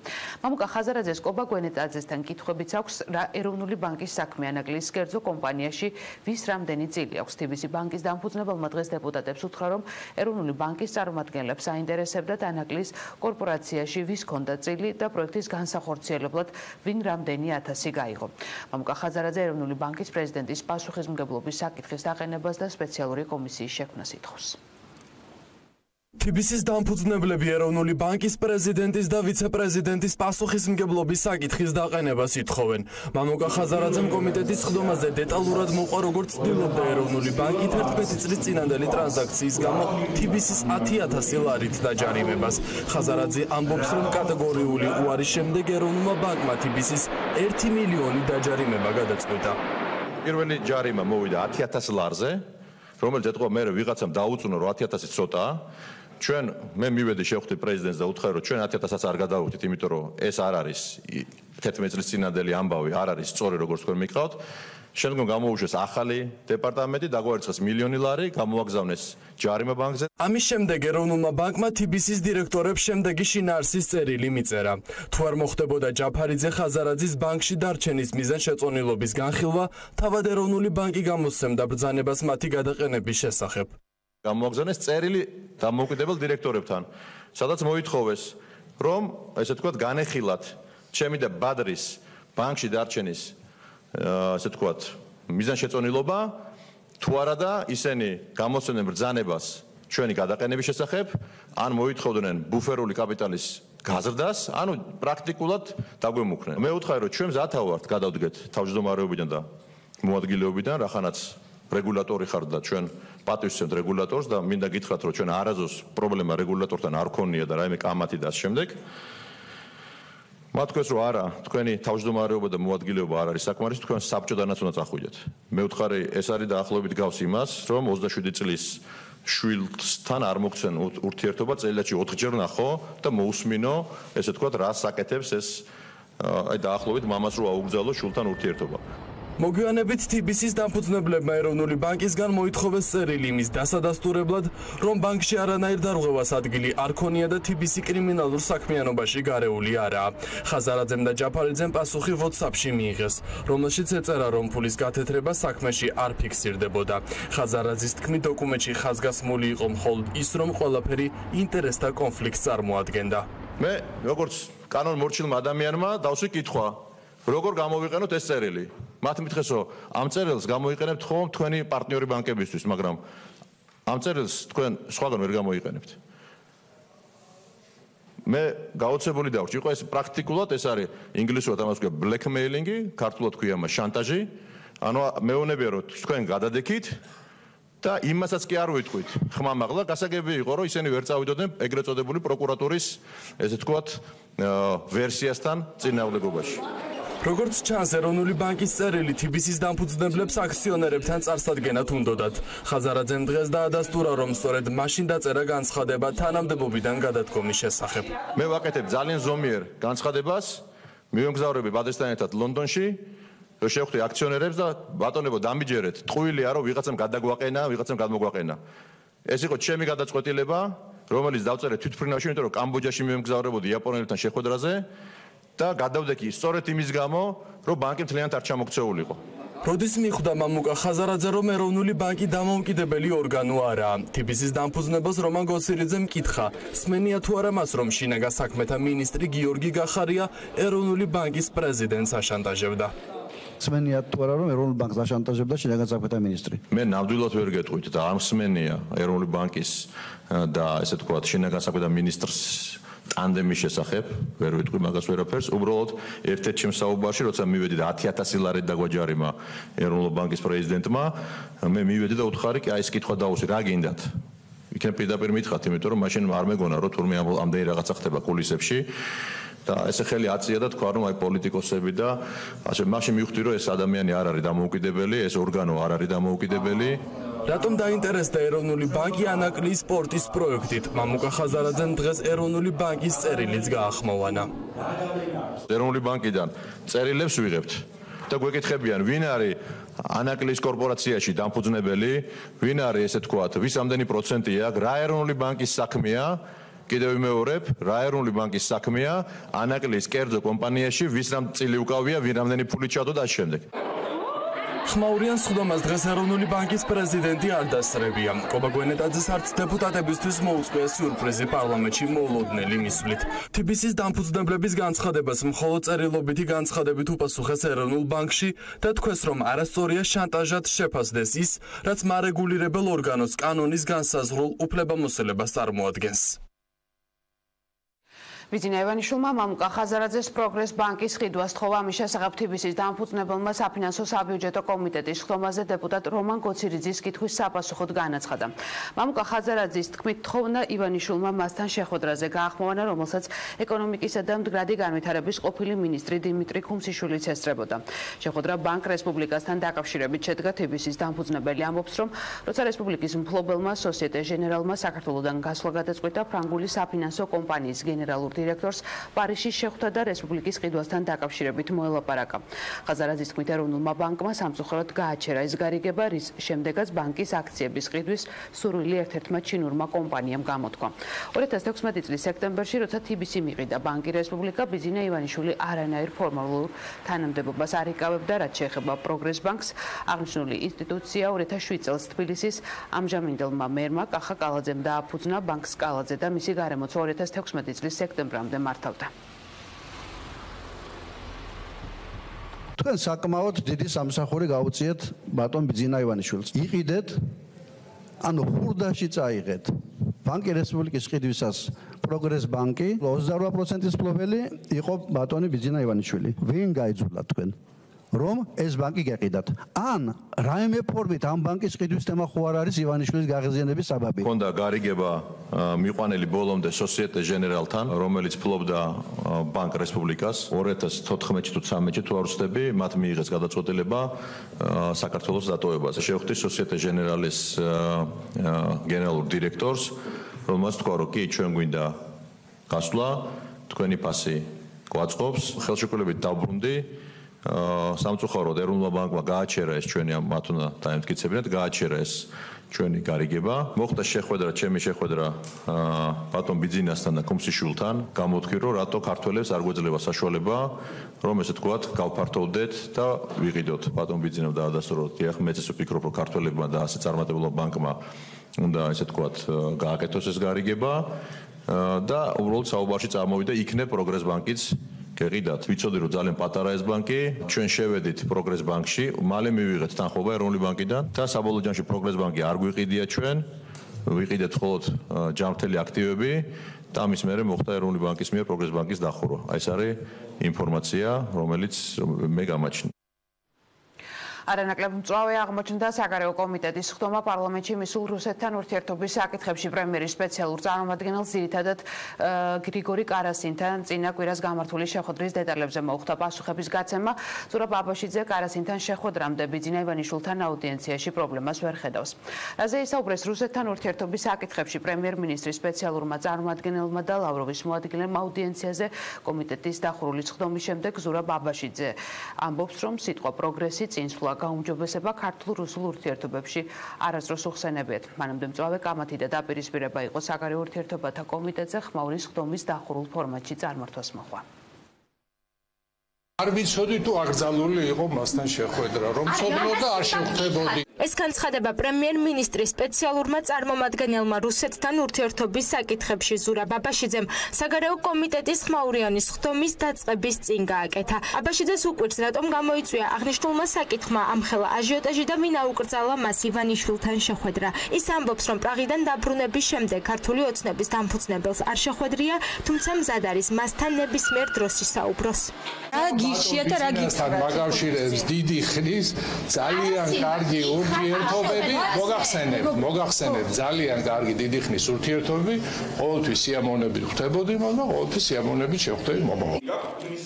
მამუკა ხაზარაძეს კობა გვენეტაძესთან კითხვებიც აქვს, რა ეროვნული ბანკის საქმე ანაკლის კერძო კომპანიაში ვის რამდენი წილი აქვს. TBC ბანკის დამფუძნებელმა დღეს დეპუტატებს უთხრა, რომ ეროვნული ბანკის წარმომადგენლებს აინტერესებდათ ანაკლის კორპორაციაში ვის ჰქონდა წილი და პროექტის განსახორციელებლად ვინ რამდენი 1000 გაიღო. მამუკა ხაზარაძე ეროვნული ბანკის პრეზიდენტის პასუხისმგებლობის საკითხის დაყენებას და სპეციალური კომისიის შექმნას ითხოვს. TBC-ის დამფუძნებლები ეროვნული ბანკის პრეზიდენტის და ვიცე-პრეზიდენტის პასუხისმგებლობის საკითხის დაყენებას ითხოვენ. მამუკა ხაზარაძემ კომიტეტის ხდომაზე დეტალურად მოყვა, როგორც ცდილობდა ეროვნული ბანკი 11 წლის წინანდელი ტრანზაქციის გამო TBC-ის 10,000 ლარით დაჯარიმებას. ხაზარაძე ამბობს, რომ კატეგორიული უარის შემდეგ ეროვნულმა ბანკმა TBC-ის 1 მილიონი დაჯარიმება გადაწყვიტა. პირველი ჯარიმა მოვიდა 10,000 ლარზე, რომელიც ეთქვა მე ვიღაცამ დაუწუნა, რომ 10,000 ცოტაა. ჩვენ მე მივედი შევხვდი პრეზიდენტს და უთხრა რომ ჩვენ 100000-ს არ გადავუხდით, იმიტომ რომ ეს არ არის 11 წლის წინანდელი ამბავი, არ არის სწორი როგორც თქვენ მიყავთ. შემდგომ გამოუშვეს ახალი დეპარტამენტი, დაგვარცხეს მილიონი ლარი, გამოაგზავნეს ჯარიმა ბანკზე. ამის შემდეგ ეროვნულმა ბანკმა TBC-ის დირექტორებს შემდეგი შინაარსის წერილი მიწერა. თუ არ მოხდებოდა ჯაფარიძე ხაზარაძის ბანკში დარჩენის მიზანშეწონილობის განხილვა, თავად ეროვნული ბანკი გამოსცემდა ბრძანებას მათი გადაყენების შესახებ. გამოაგზავნეს წერილი დამოუკიდებელ დირექტორებთან, სადაც მოითხოვეს, რომ ესე ვთქვათ, განეხილათ ჩემი და ბადრის ბანკში დარჩენის ასე ვთქვათ, მიზანშეწონილობა, თუ არა და ისინი გამოსცემდნენ ბრძანებას ჩვენი გადაყენების შესახებ, ან მოითხოვდნენ ბუფერული კაპიტალის გაზრდას, ანუ პრაქტიკულად დაგვემუქრნენ. მე ვუთხარი, რომ ჩვენ მზათა ვართ გადავდგეთ თავმჯდომარეობიდან და მოადგილეობიდან, რახანაც რეგულატორი ხართ და ჩვენ პატივისცემთ რეგულატორს და მინდა გითხრათ, რომ ჩვენ არაზოს პრობლემა რეგულატორთან არ ქონია და რაიმე კამათი და ამ შემდეგ. მათ თქვენს რომ არა, თქვენი თავმჯდომარეობა და მოადგილეობა არ არის საკმარის, თქვენ საბჭოდანაც უნდა წახვიდეთ. მე ვუთხარი, ეს არის დაახლოებით გავს იმას, რომ 27 წლის შვილთან არ მოგცენ ურთიერთობა წელიწადში 4 ჯერ ნახო და მოусმინო, ესე ვთქვათ, რას აკეთებს ეს აი დაახლოებით მამას რო აუგზავნო შვილთან ურთიერთობა. მოგვიანებით TBC-ის დამფუძნებლებმა ეროვნული ბანკისგან მოითხოვეს წერილი იმის დასადასტურებლად, რომ ბანკში არანაირ დარღვევას ადგილი არ ქონია და TBC კრიმინალურ საქმიანობაში გარეული არაა. ხაზარაძემ და ჯაფარიძემ პასუხი WhatsApp-ში მიიღეს, რომელშიც ეწერა, რომ ფულის გათეთრება საქმეში არ ფიქსირდებოდა. ხაზარაძის თქმით, დოკუმენტში ხაზგასმული იყო მხოლოდ ის, რომ ყველაფერი ინტერესთა კონფლიქტს წარმოადგენდა. მე, როგორც კანონმორჩილმა ადამიანმა, დავსვი კითხვა, როგორ გამოვიყენოთ ეს წერილი? მათ მითხეს, რომ ამ წერილს გამოიყენებთ ხომ თქვენი პარტნიორი ბანკებისთვის, მაგრამ ამ წერილს თქვენ სხვაგან ვერ გამოიყენებთ. მე გაოცებული დავჭი, იყო ეს პრაქტიკულად ეს არის ინგლისურად ამას ქვია blackmailing-ი, ქართულად ქვია მას შანტაჟი. ანუ მეუბნებია, რომ თქვენ გადადექით და იმასაც კი არ ვიტყვით. ხმამაღლა გასაგები იყო, რომ ისინი ვერ წავიდოდნენ ეგრეთ წოდებული პროკურატურის, ესე ვთქვათ, ვერსიასთან წინააღმდეგობაში. როგორც ჩანს, ეროვნული ბანკის წერილი TBC-ის დამფუძნებლებს აქციონერებთან წარსადგენად უნდოდათ. ხაზარაძემ დღეს დაადასტურა, რომ სწორედ მაშინ დაწერა განცხადება თანამდებობიდან გადადგომის შესახებ. მე ვაკეთებ ძალიან ზომიერ განცხადებას, მივემგზავრები ბადესთან ერთად ლონდონში, რომ შევხვდი აქციონერებს და ბატონებო დამიჯერეთ, ტყუილია რომ ვიღაცამ გადაგვაყენა, ვიღაცამ გადმოგვაყენა. ეს იყო ჩემი გადაწყვეტილება, რომელიც დავწერე თვითმფრინავში, იმიტომ რომ კამბოჯაში მივემგზავრებოდი იაპონელებთან შეხვედრაზე. და გადავდექი სწორედ იმის გამო, რომ ბანკი მთლიანად არ ჩამოქცეულიყო. როდის მიხვდა მამუკა ხაზარაძე, რომ ეროვნული ბანკი დამოუკიდებელი ორგანო არაა? TBC-ის დამფუძნებელს რომან გოცირიძემ კითხა, სმენია თუ არა მას, რომ შინაგან საქმეთა მინისტრი გიორგი გახარია ეროვნული ბანკის პრეზიდენტს აშანტაჟებდა. სმენია თუ არა, რომ ეროვნული ბანკს აშანტაჟებდა შინაგან საქმეთა მინისტრი? მე ნამდვილად ვერ გეტყვით და ამ სმენია ეროვნული ბანკის და ესე ვთქვათ, შინაგან საქმეთა მინისტრს ტანდემის შესახებ, ვერ ვიტყვი მაგას ვერაფერს, უბრალოდ ერთ-ერთ შემსაუბარში, როცა მივედი და 10000 ლარი დაგვაჯარიმა ეროვნული ბანკის პრეზიდენტმა, მე მივედი და უთხარი, კი აი ეს კითხვა დაუსვი, რა გინდათ? იქნებ პირდაპირ მითხრათ, იმიტომ რომ მაშინ არ მეგონა, რომ თურმე ამდენი რაღაცა ხდება კულისებში და ესე ხელი აწია და თქვა, რომ აი პოლიტიკოსები და ასე მაშინ მივხვდი, რომ ეს ადამიანი არ არის დამოუკიდებელი, ეს ორგანო არ არის დამოუკიდებელი. რატომ დაინტერესდა ეროვნული ბანკი ანაკლიის სპორტის პროექტით? მამუკა ხაზარაძემ დღეს ეროვნული ბანკის წერილიც გაახმოვანა. ეროვნული ბანკიდან წერილებს ვიღებთ და გვეკითხებიან, ვინ არის ანაკლიის კორპორაციაში დამფუძნებელი, ვინ არის ესე თქვათ, ვის ამდენი პროცენტია აქვს, რა ეროვნული ბანკის საქმეა? კიდევ ვიმეორებ, რა ეროვნული ბანკის საქმეა ანაკლიის კერძო კომპანიაში, ვის რამ წილი უკავია, ვინ რამდენი ფული ჩადო და ამ შემდეგ. ხმაურიან სხდომას დღეს ეროვნული ბანკის პრეზიდენტი არ დასწრებია. კობა გვენეტაძეს არც დეპუტატებისთვის მოუწყვია სიურპრიზი პარლამენტში მოულოდნელი მისვლით. TBC-ის დამფუძნებლების განცხადებას მხოლოდ წერილობითი განცხადებით უპასუხეს ეროვნულ ბანკში და თქვეს, რომ არასწორია შანტაჟად შეფასდეს ის, რაც მარეგულირებელ ორგანოს კანონის განსაზღვრულ უფლებამოსილებას წარმოადგენს. ბიძინა ივანიშვილმა მამუკა ხაზარაძეს პროგრეს ბანკის ყიდვა სთხოვა. ამის შესახებ TBC-ის დამფუძნებელმა საფინანსო საბიუჯეტო კომიტეტის ხდომაზე დეპუტატ რომან გოცირიძის კითხვის საპასუხოდ განაცხადა. მამუკა ხაზარაძის თქმით თხოვნა ივანიშვილმა მასთან შეხვედრაზე გაახმოვანა, რომელსაც ეკონომიკისა და მდგრადი განვითარების ყოფილი მინისტრი დიმიტრი ქუმსიშვილიც ესწრებოდა. შეხვედრა ბანკ რესპუბლიკასთან დაკავშირებით შედგა. TBC-ის დამფუძნებელი ამბობს, რომ როცა რესპუბლიკის მფლობელმა სოსიეტე ჟენერალმა საქართველოსთან გასვლა გადაწყვიტა, ფრანგული საფინანსო კომპანიის გენერალურ დირექტორს პარიზში შეხვდა და რესპუბლიკის ყიდვასთან დაკავშირებით მოელაპარაკა. ხაზარაძის თქმით, ეროვნულმა ბანკმა სამწუხაროდ გააჩერა ეს გარიგება, რის შემდეგაც ბანკის აქციების ყიდვის სურვილი ერთ-ერთმა ჩინურმა კომპანიამ გამოთქვა. 2016 წლის სექტემბერში, როცა TBC მიყიდა ბანკი რესპუბლიკა, ბიძინა ივანიშვილი არანაირ ფორმალურ თანამდებობას არ იკავებდა, რაც შეეხება პროგრეს ბანკს. აღნიშნული ინსტიტუცია 2007 წელს თბილისის ამჟამინდელმა მერმა კახა კალაძემ დააფუძნა ბანკს კალაძე და მისი გარემოც 2016 წლის სექტემბრამდე მართავდა. თქვენ საკმაოდ დიდი სამსახური გაუწიეთ ბატონ ბიძინა ივანიშვილს. იყიდეთ, ანუ ხურდაში წაიღეთ. ბანკი რესპუბლიკის ყიდვისას პროგრეს ბანკი 28%-ის მფლობელი იყო ბატონი ბიძინა ივანიშვილი. ვინ გაიძულა თქვენ? რომ ეს ბანკი გეყიდათ. ან რაიმე ფორმით ამ ბანკის ყიდვის თემა ხო არ არის ივანიშვილის გაღიზიანების საბაბი? ქონდა გარიგება მიყვანილი ბოლომდე სოსიეტე ჟენერალთან, რომელიც ფლობდა ბანკ რესპუბლიკას 2014 თუ 13 თუ არ ვცდები, მათ მიიღეს გადაწყვეტილება საქართველოს დატოვებაზე. შეხვდით სოსიეტე ჟენერალის გენერალურ დირექტორს, რომელმაც თქვა, რომ კი ჩვენ გვინდა გასვლა, თქვენი ფასი გვაწყობს, ხელშეკრულებით დავბრუნდი. სამწუხაროდ ეროვნულმა ბანკმა გააჩერა ეს ჩვენი მათ უნდა დაემტკიცებინათ, გააჩერა ეს ჩვენი გარიგება. მოხდა შეხვედრა, ჩემი შეხვედრა ბატონ ბიძინასთან და ქუმსიშვილთან. გამოთქვი, რომ რატო ქართველებს არ გვეძლება საშუალება, რომ ესე თქვათ, გავფართოვდეთ და ვიყიდოთ. ბატონ ბიძინამ დაადასტურა, დიახ, მეც ესე ვფიქრობ, რომ ქართველებმა და ასე წარმატებულმა ბანკმა უნდა ესე თქვათ, გააკეთოს ეს გარიგება და უბრალოდ საუბარში წარმოვიდა იქნებ პროგრეს ბანკიც გეყიდათ. ვიცოდი, რომ ძალიან პატარა ეს ბანკი, ჩვენ შევედით პროგრეს ბანკში, მალე მივიღეთ თანხმობა ეროვნული ბანკიდან და საბოლოო ჯამში პროგრეს ბანკი არ გვიყიდია ჩვენ, ვიყიდეთ მხოლოდ ჯანმრთელი აქტივები და ამის მერე მოხდა ეროვნული ბანკის მიერ პროგრეს ბანკის დახურვა. აი ეს არის ინფორმაცია, რომელიც მე გამაჩნია. არანაკლებ მწვავე აღმოჩნდა საგარეო კომიტეტის ხდომა პარლამენტში მისულ რუსეთთან ურთიერთობის საკითხებში. პრემიერის სპეციალურ წარმომადგენელს ძირითადად გრიგორი კარასინთან წინა კვირას გამართული შეხვედრის დეტალებზე მოუხდა პასუხების გაცემა. ზურაბ აბაშიძე კარასინთან შეხვედრამდე ბიძინა ივანიშვილთან აუდიენციაში პრობლემას ვერ ხედავს. რაზე ისაუბრეს რუსეთთან ურთიერთობის საკითხებში პრემიერ-მინისტრის სპეციალურმა წარმომადგენელმა და ლავროვის მოადგილემ აუდიენციაზე კომიტეტის დახურული ხდომის შემდეგ ზურაბ აბაშიძე ამბობს, რომ სიტყვა პროგრესი წინსვლა გაუმჯობესება ქართულ-რუსულ ურთიერთობებში არასდროს უხსენებიათ. მანამდე მწვავე კამათი და დაპირისპირება იყო საგარეო ურთიერთობათა კომიტეტზე ხმაურის ხდომის დახურულ ფორმატში წარმართვას მოხდა. არ ვიცოდი თუ აკრძალული იყო მასთან შეხვედრა, რომ ცოდნოდა არ შევხვდებოდი. ეს განცხადება პრემიერ-მინისტრის სპეციალურმა წარმომადგენელმა რუსეთთან ურთიერთობის საკითხებში ზურაბ აბაშიძემ საგარეო კომიტეტის ხმაურიანის ხდომის დაწყების წინ გააკეთა. აბაშიძეს უკვირს, რატომ გამოიწვია აღნიშნულმა საკითხმა ამხელა აჟიოტაჟი და ვინ აუკრძალა მას ივანიშვილთან შეხვედრა. ის ამბობს, რომ პრაღიდან დაბრუნების შემდეგ ქართული ოცნების დამფუძნებელს არ შეხვედრია, თუმცა მზად არის მასთან ნებისმიერ დროს ისაუბროს. გიშია და რა გიქცევთ? მაგავშირებს დიდი ხნის ძალიან კარგი ურთიერთობები მოგახსენებთ ძალიან კარგი დიდი ხნის ურთიერთობები ყოველთვის სიამოვნებით ხვდებოდი, მაგრამ ყოველთვის სიამოვნებით შევხვდები მომავალ.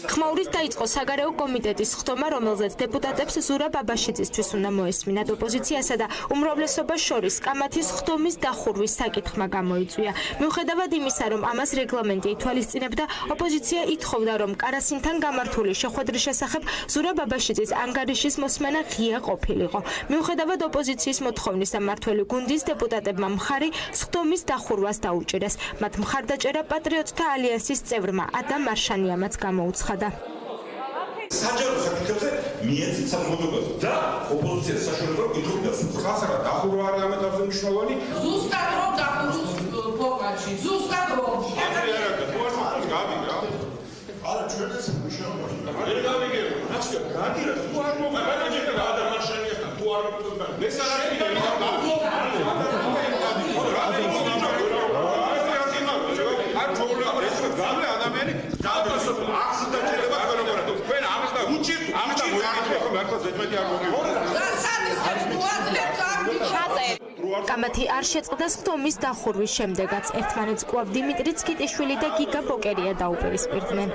ხმაურით დაიწყო საგარეო კომიტეტის ხდომა, რომელზეც დეპუტატებს ზურაბ აბაშიძისთვის უნდა მოესმინათ ოპოზიციასა და უმრავლესობას შორის კამათის ხდომის დახურვის საკითხმა გამოიწვია. მიუხედავად იმისა, რომ ამას რეგლამენტი ითვალისწინებდა, ოპოზიცია ითხოვდა, რომ კარასინთან გამართული შეხვედრის შესახებ ზურაბ აბაშიძის ანგარიშის მოსმენა ღია ყოფილიყო. მიუხედავად ოპოზიციის მოთხოვნის მმართველი გუნდის დეპუტატებმა მხარი ხდომის დახურვას დაუჭირეს. მათ მხარდაჭერა პატრიოტთა ალიანსის წევრმა ადამ მარშანიამაც გამოუცხადა. საჯარო საკითხებზე მიეცით საზოგადოებას და ოპოზიციას საშუალება ითხოვდა ხალხსა დახურვა არ ამეთავზე მნიშვნელოვანი ზუსტად რომ დახურვის ფორმატში ზუსტად რომ გადი რა არა ჩვენც მუშაობთ ვერ გავიგებ ნაცია გადი რა თუ არ მოგაგებია და ადამ მარშანიასთან თუ არ მე სარაკი და მართლა ზედმეტი არ მოგივიდა. კამათი არ შეწყდა სხდომის დახურვის შემდეგაც ერთმანეთს კვლავ დიმიტრი ცკიტიშვილი და გიგა ბოკერია დაუპირისპირდნენ.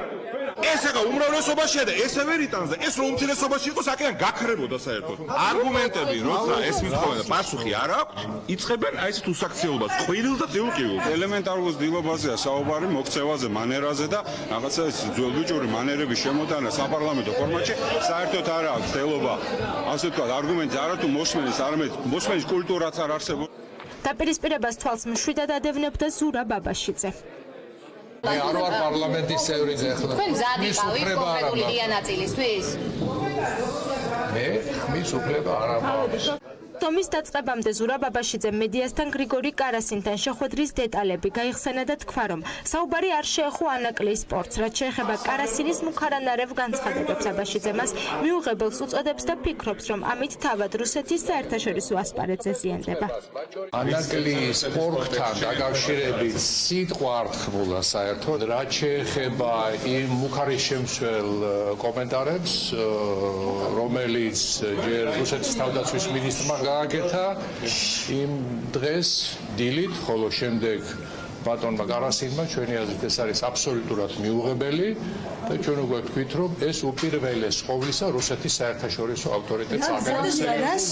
ეს ეხა უმრავლესობაშია და ესევე რიტანზე ეს რომ უმცირესობაში იყო საკიდან გაქრებოდა საერთოდ. არგუმენტები როცა ეს მithkomენ და პასუხი არ აქვს, იწყებენ აი ეს უსაქციელობას, ხვილილს და ძილკივილს. ელემენტარულ დილობაზეა საუბარი, მოქცევაზე, მანერაზე და რაღაცა ეს ძველბიჭური მანერების შემოტანა საპარლამენტო ფორმატში საერთოდ არ აქვს დელობა. ასე ვთქვათ, არგუმენტი არათუ მოსმენის, არამედ მოსმენის კულტურაც არ არსებობს. დაპირისპირებას თვალს მშვიდად ადევნებდა ზურა ბაბაშიძე. მე არ ვარ პარლამენტის წევრი ახლა. თქვენ მზად იყავით კონკრეტული ღია ნაწილისთვის? მე ხმის უფლება არ მაქვს. თომის დაწყებამდე ზურა ბაბაშიძე მედიასთან გრიგორი კარასინთან შეხვედრის დეტალები გაიხსენა და თქვა, რომ საუბარი არ შეეხო ანაკლის სპორტს, რაც შეეხება კარასინის მუქარანარევ განცხადებებს. აბაშიძე მას მიუღებელს უწოდებს და ფიქრობს, რომ ამით თავად რუსეთის საერთაშორისო ასპარეზზე ზიანდება. ანაკლის სპორტთან დაკავშირებით სიტყვა არ თქმულა საერთოდ, რაც შეეხება იმ მუქარის შემცველ კომენტარებს, რომელიც ჯერ რუსეთის თავდაცვის მინისტრმა გააკეთა იმ დღეს დილით, ხოლო შემდეგ ბატონმა კარასინმა ჩვენი აზრით ეს არის აბსოლუტურად მიუღებელი და ჩვენ უკვე ვთქვით, რომ ეს უპირველეს ყოვლისა რუსეთის საერთაშორისო ავტორიტეტს აღნიშნავს.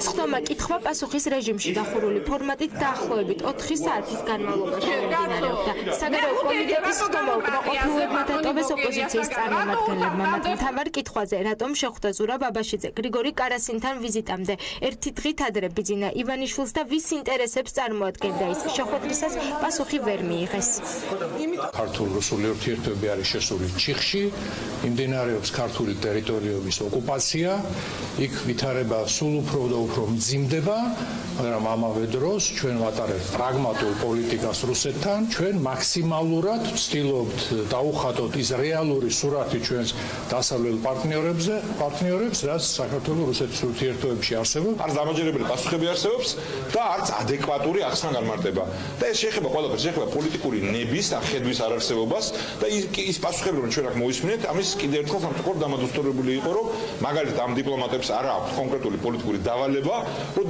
სხდომა კითხვა პასუხის რეჟიმში დახურული ფორმატით დაახლოებით 4 საათის განმავლობაში მიმდინარეობდა. საგარეო კომიტეტის სხდომა უკმაყოფილებმა დატოვეს ოპოზიციის წარმომადგენლებმა. მათ მთავარ კითხვაზე, რატომ შეხვდა ზურა ბაბაშიძე გრიგორი კარასინთან ვიზიტამდე, ერთი დღით ადრე ბიძინა ივანიშვილს და ვის ინტერესებს წარმოადგენდა ის შეხვედრისას პასუხი ვერ მიიღეს. ქართულ-რუსული ურთიერთობები არის შესული ჩიხში, იმდენარეობს ქართული ტერიტორიების ოკუპაცია, იქ ვითარება სულ უფრო და უფრო მძიმდება, მაგრამ ამავე დროს ჩვენ ვატარებთ პრაგმატულ პოლიტიკას რუსეთთან, ჩვენ მაქსიმალურად ვცდილობთ დაუხატოთ ის რეალური სურათი ჩვენს დასავლელ პარტნიორებს, რაც საქართველოს-რუსეთის ურთიერთობებში არსებობს. არც დამაჯერებელი პასუხები არსებობს და არც ადეკვატური ახსნა განმარტება. და ეს შეეხება ყველაფერს, შეეხება პოლიტიკური ნების და ხედვის არარსებობას და ის პასუხები რომ ჩვენ აქ მოვისმინეთ, ამის კიდევ ერთხელ სამწუხაროდ დამადოსტურებული იყო, რომ მაგალითად ამ დიპლომატებს არ აქვს კონკრეტული პოლიტიკური დავალება, რომ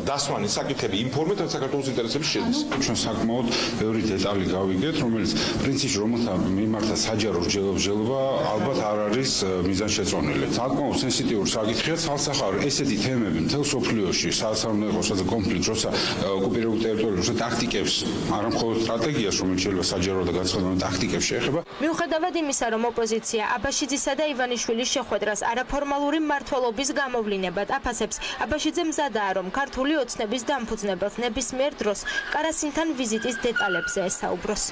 დასვანი საკითხები ინფორმეთ საქართველოს ინტერესებში შედის. ჩვენ საკმაოდ ბევრი დეტალი გავიგეთ, რომელიც პრინციპში რომელთა მიმართა საჯარო მსჯელობა ალბათ არ არის მიზანშეწონილი. საკმაოდ სენსიტიური საკითხია, ცალსახავი ესეთი თემები მთელ სოფლიოში, საერთაშორისო კონფლიქტს, როცა ოკუპირებულ ტერიტორიებში ტაქტიკებს, არა მხოლოდ სტრატეგიას, რომელიც შეიძლება საჯარო და განცხადებულ ტაქტიკებს შეეხება. მიუხედავად იმისა, რომ ოპოზიცია აბაშიძისა და ივანიშვილის შეხვედრას არაფორმალური მმართველობის გამოვლინებად აფასებს, აბაშიძე მზადაა, რომ ქართული ოცნების დამფუძნებელს ნებისმიერ დროს კარასინთან ვიზიტის დეტალებზე ესაუბროს.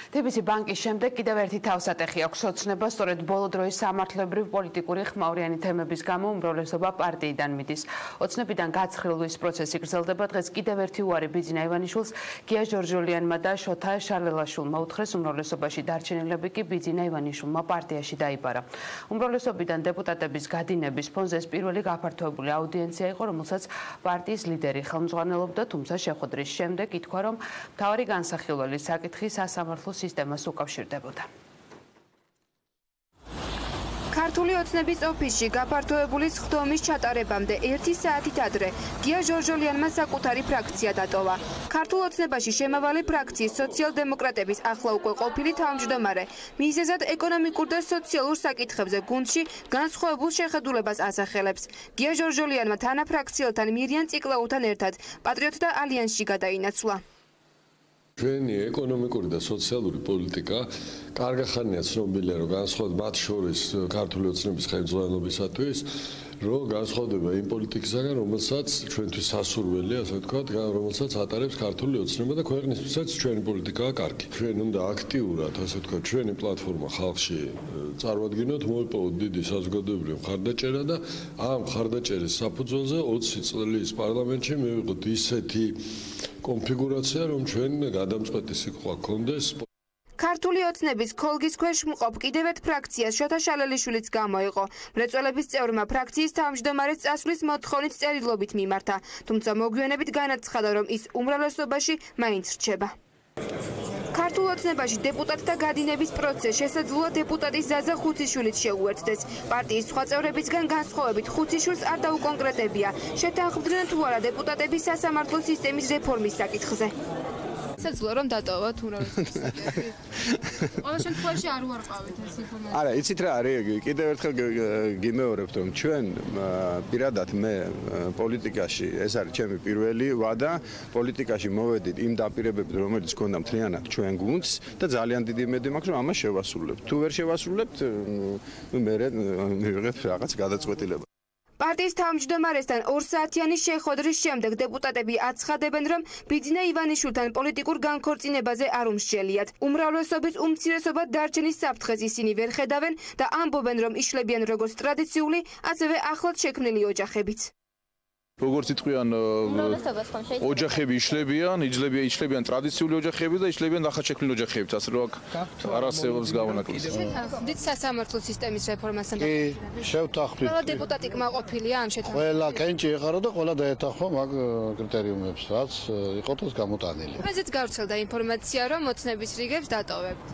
TBC ბანკის შემდეგ კიდევ ერთი თავსატეხი აქვს ოცნებას, სწორედ ბოლო დროის სამართლებრივ პოლიტიკური ხმაურიანი თემების გამო უმრავლესობა პარტიიდან მიდის. ოცნებიდან გაცხრილვის პროცესი გრძელდება. დღეს კიდევ ერთი უარი ბიძინა ივანიშვილს, გია ჯორჯოლიანმა და შოთა შალელაშვილმა უთხრეს, უმრავლესობაში დარჩენილები კი ბიძინა ივანიშვილმა პარტიაში დაიბარა. უმრავლესობიდან დეპუტატების გადინების ფონზე ეს პირველი გაფართოებული აუდიენცია იყო, რომელსაც პარტიის ლიდერი ხელმძღვანელობდა, თუმცა შეხვედრის შემდეგ ითქვა, რომ მთავარი განსახილველი საკითხი სასამართლო სისტემას უკავშირდებოდა. ქართული ოცნების ოფისში გაფართოებული სხდომის ჩატარებამდე 1 საათით ადრე გია ჟორჟოლიანმა საკუთარი ფრაქცია დატოვა. ქართულ ოცნებაში შემავალი ფრაქციის სოციალ-დემოკრატების ახლა უკვე ყოფილი თავმჯდომარე მიზეზად ეკონომიკურ და სოციალურ საკითხებზე გუნდში განსხვავებულ შეხედულებას ასახელებს. გია ჟორჟოლიანმა თანაფრაქციელთან მირიან ციკლაუთან ერთად პატრიოტთა ალიანსში გადაინაცვლა. ჩვენი ეკონომიკური და სოციალური პოლიტიკა კარგახანია ცნობილია, რომ განსხვავდება მათ შორის ქართული ოცნების ხელმძღვანელობისათვის, რომ განსხვავდება იმ პოლიტიკისგან, რომელსაც ჩვენთვის სასურველია, ასე ვთქვათ, რომელსაც ატარებს ქართული ოცნება და ქვეყნისთვისაც ჩვენი პოლიტიკაა კარგი. ჩვენ უნდა აქტიურად, ასე ვთქვათ, ჩვენი პლატფორმა ხალხში წარვადგინოთ, მოიპოვოთ დიდი საზოგადოებრივი მხარდაჭერა და ამ მხარდაჭერის საფუძველზე 20 წლის პარლამენტში მივიღოთ ისეთი კონფიგურაცია, რომ ჩვენ გადამწყვეტი სიტყვა გქონდეს. ქართული ოცნების ქოლგის ქვეშ მყოფ კიდევ ერთ ფრაქციას შოთა შალელიშვილიც გამოიყო. მრეწველების წევრმა ფრაქციის თავმჯდომარეს წასვლის მოთხოვნით წერილობით მიმართა, თუმცა მოგვიანებით განაცხადა, რომ ის უმრავლესობაში მაინც რჩება. ქართულ ოცნებაში დეპუტატთა გადინების პროცესს შესაძლოა დეპუტატის ზაზა ხუციშვილიც შეუერთდეს. პარტიის სხვა წევრებისგან განსხვავებით ხუციშვილს არ დაუკონკრეტებია, შეთანხმდნენ თუ არა დეპუტატების სასამართლო სისტემის რეფორმის საკითხზე. შესაძლოა რომ დატოვოთ უმრავლესობა. ყოველ შემთხვევაში არ უარყავით ეს ინფორმაცია. არა, იცით რა არის, კიდევ ერთხელ გიმეორებთ რომ ჩვენ პირადად მე პოლიტიკაში ეს არის ჩემი პირველი ვადა, პოლიტიკაში მოვედით იმ დაპირებებით, რომელიც გქონდა მთლიანად ჩვენ გუნდს და ძალიან დიდი იმედი მაქვს რომ ამას შევასრულებთ. თუ ვერ შევასრულებთ, მე მივიღეთ რაღაც გადაწყვეტილება. პარტიის თავმჯდომარესთან 2 საათიანი შეხვედრის შემდეგ დეპუტატები აცხადებენ, რომ ბიძინა ივანიშვილთან პოლიტიკურ განქორწინებაზე არ უმსჯელიათ. უმრავლესობის უმცირესობა დარჩენის საფრთხეს ისინი ვერ ხედავენ და ამბობენ, რომ იშლებიან როგორც ტრადიციული, ასევე ახლად შექმნილი ოჯახებიც. როგორც იტყვიან ოჯახები იშლებიან ტრადიციული ოჯახები და იშლებიან ახალ შექმნილი ოჯახებიც, ასე რომ არ არსებობს გავანაკლისი. დიდ სასამართლო სისტემის რეფორმასთან შევთანხმდით. ყველა დეპუტატი კმაყოფილია ამ შეთანხმებას. ყველა კენჭი ეყარა და ყველა დაეთანხმა მაგ კრიტერიუმებს, რაც იყოთოს გამოტანილი. მეზეც გავრცელდა ინფორმაცია, რომ მოცნების რიგებს დატოვებთ.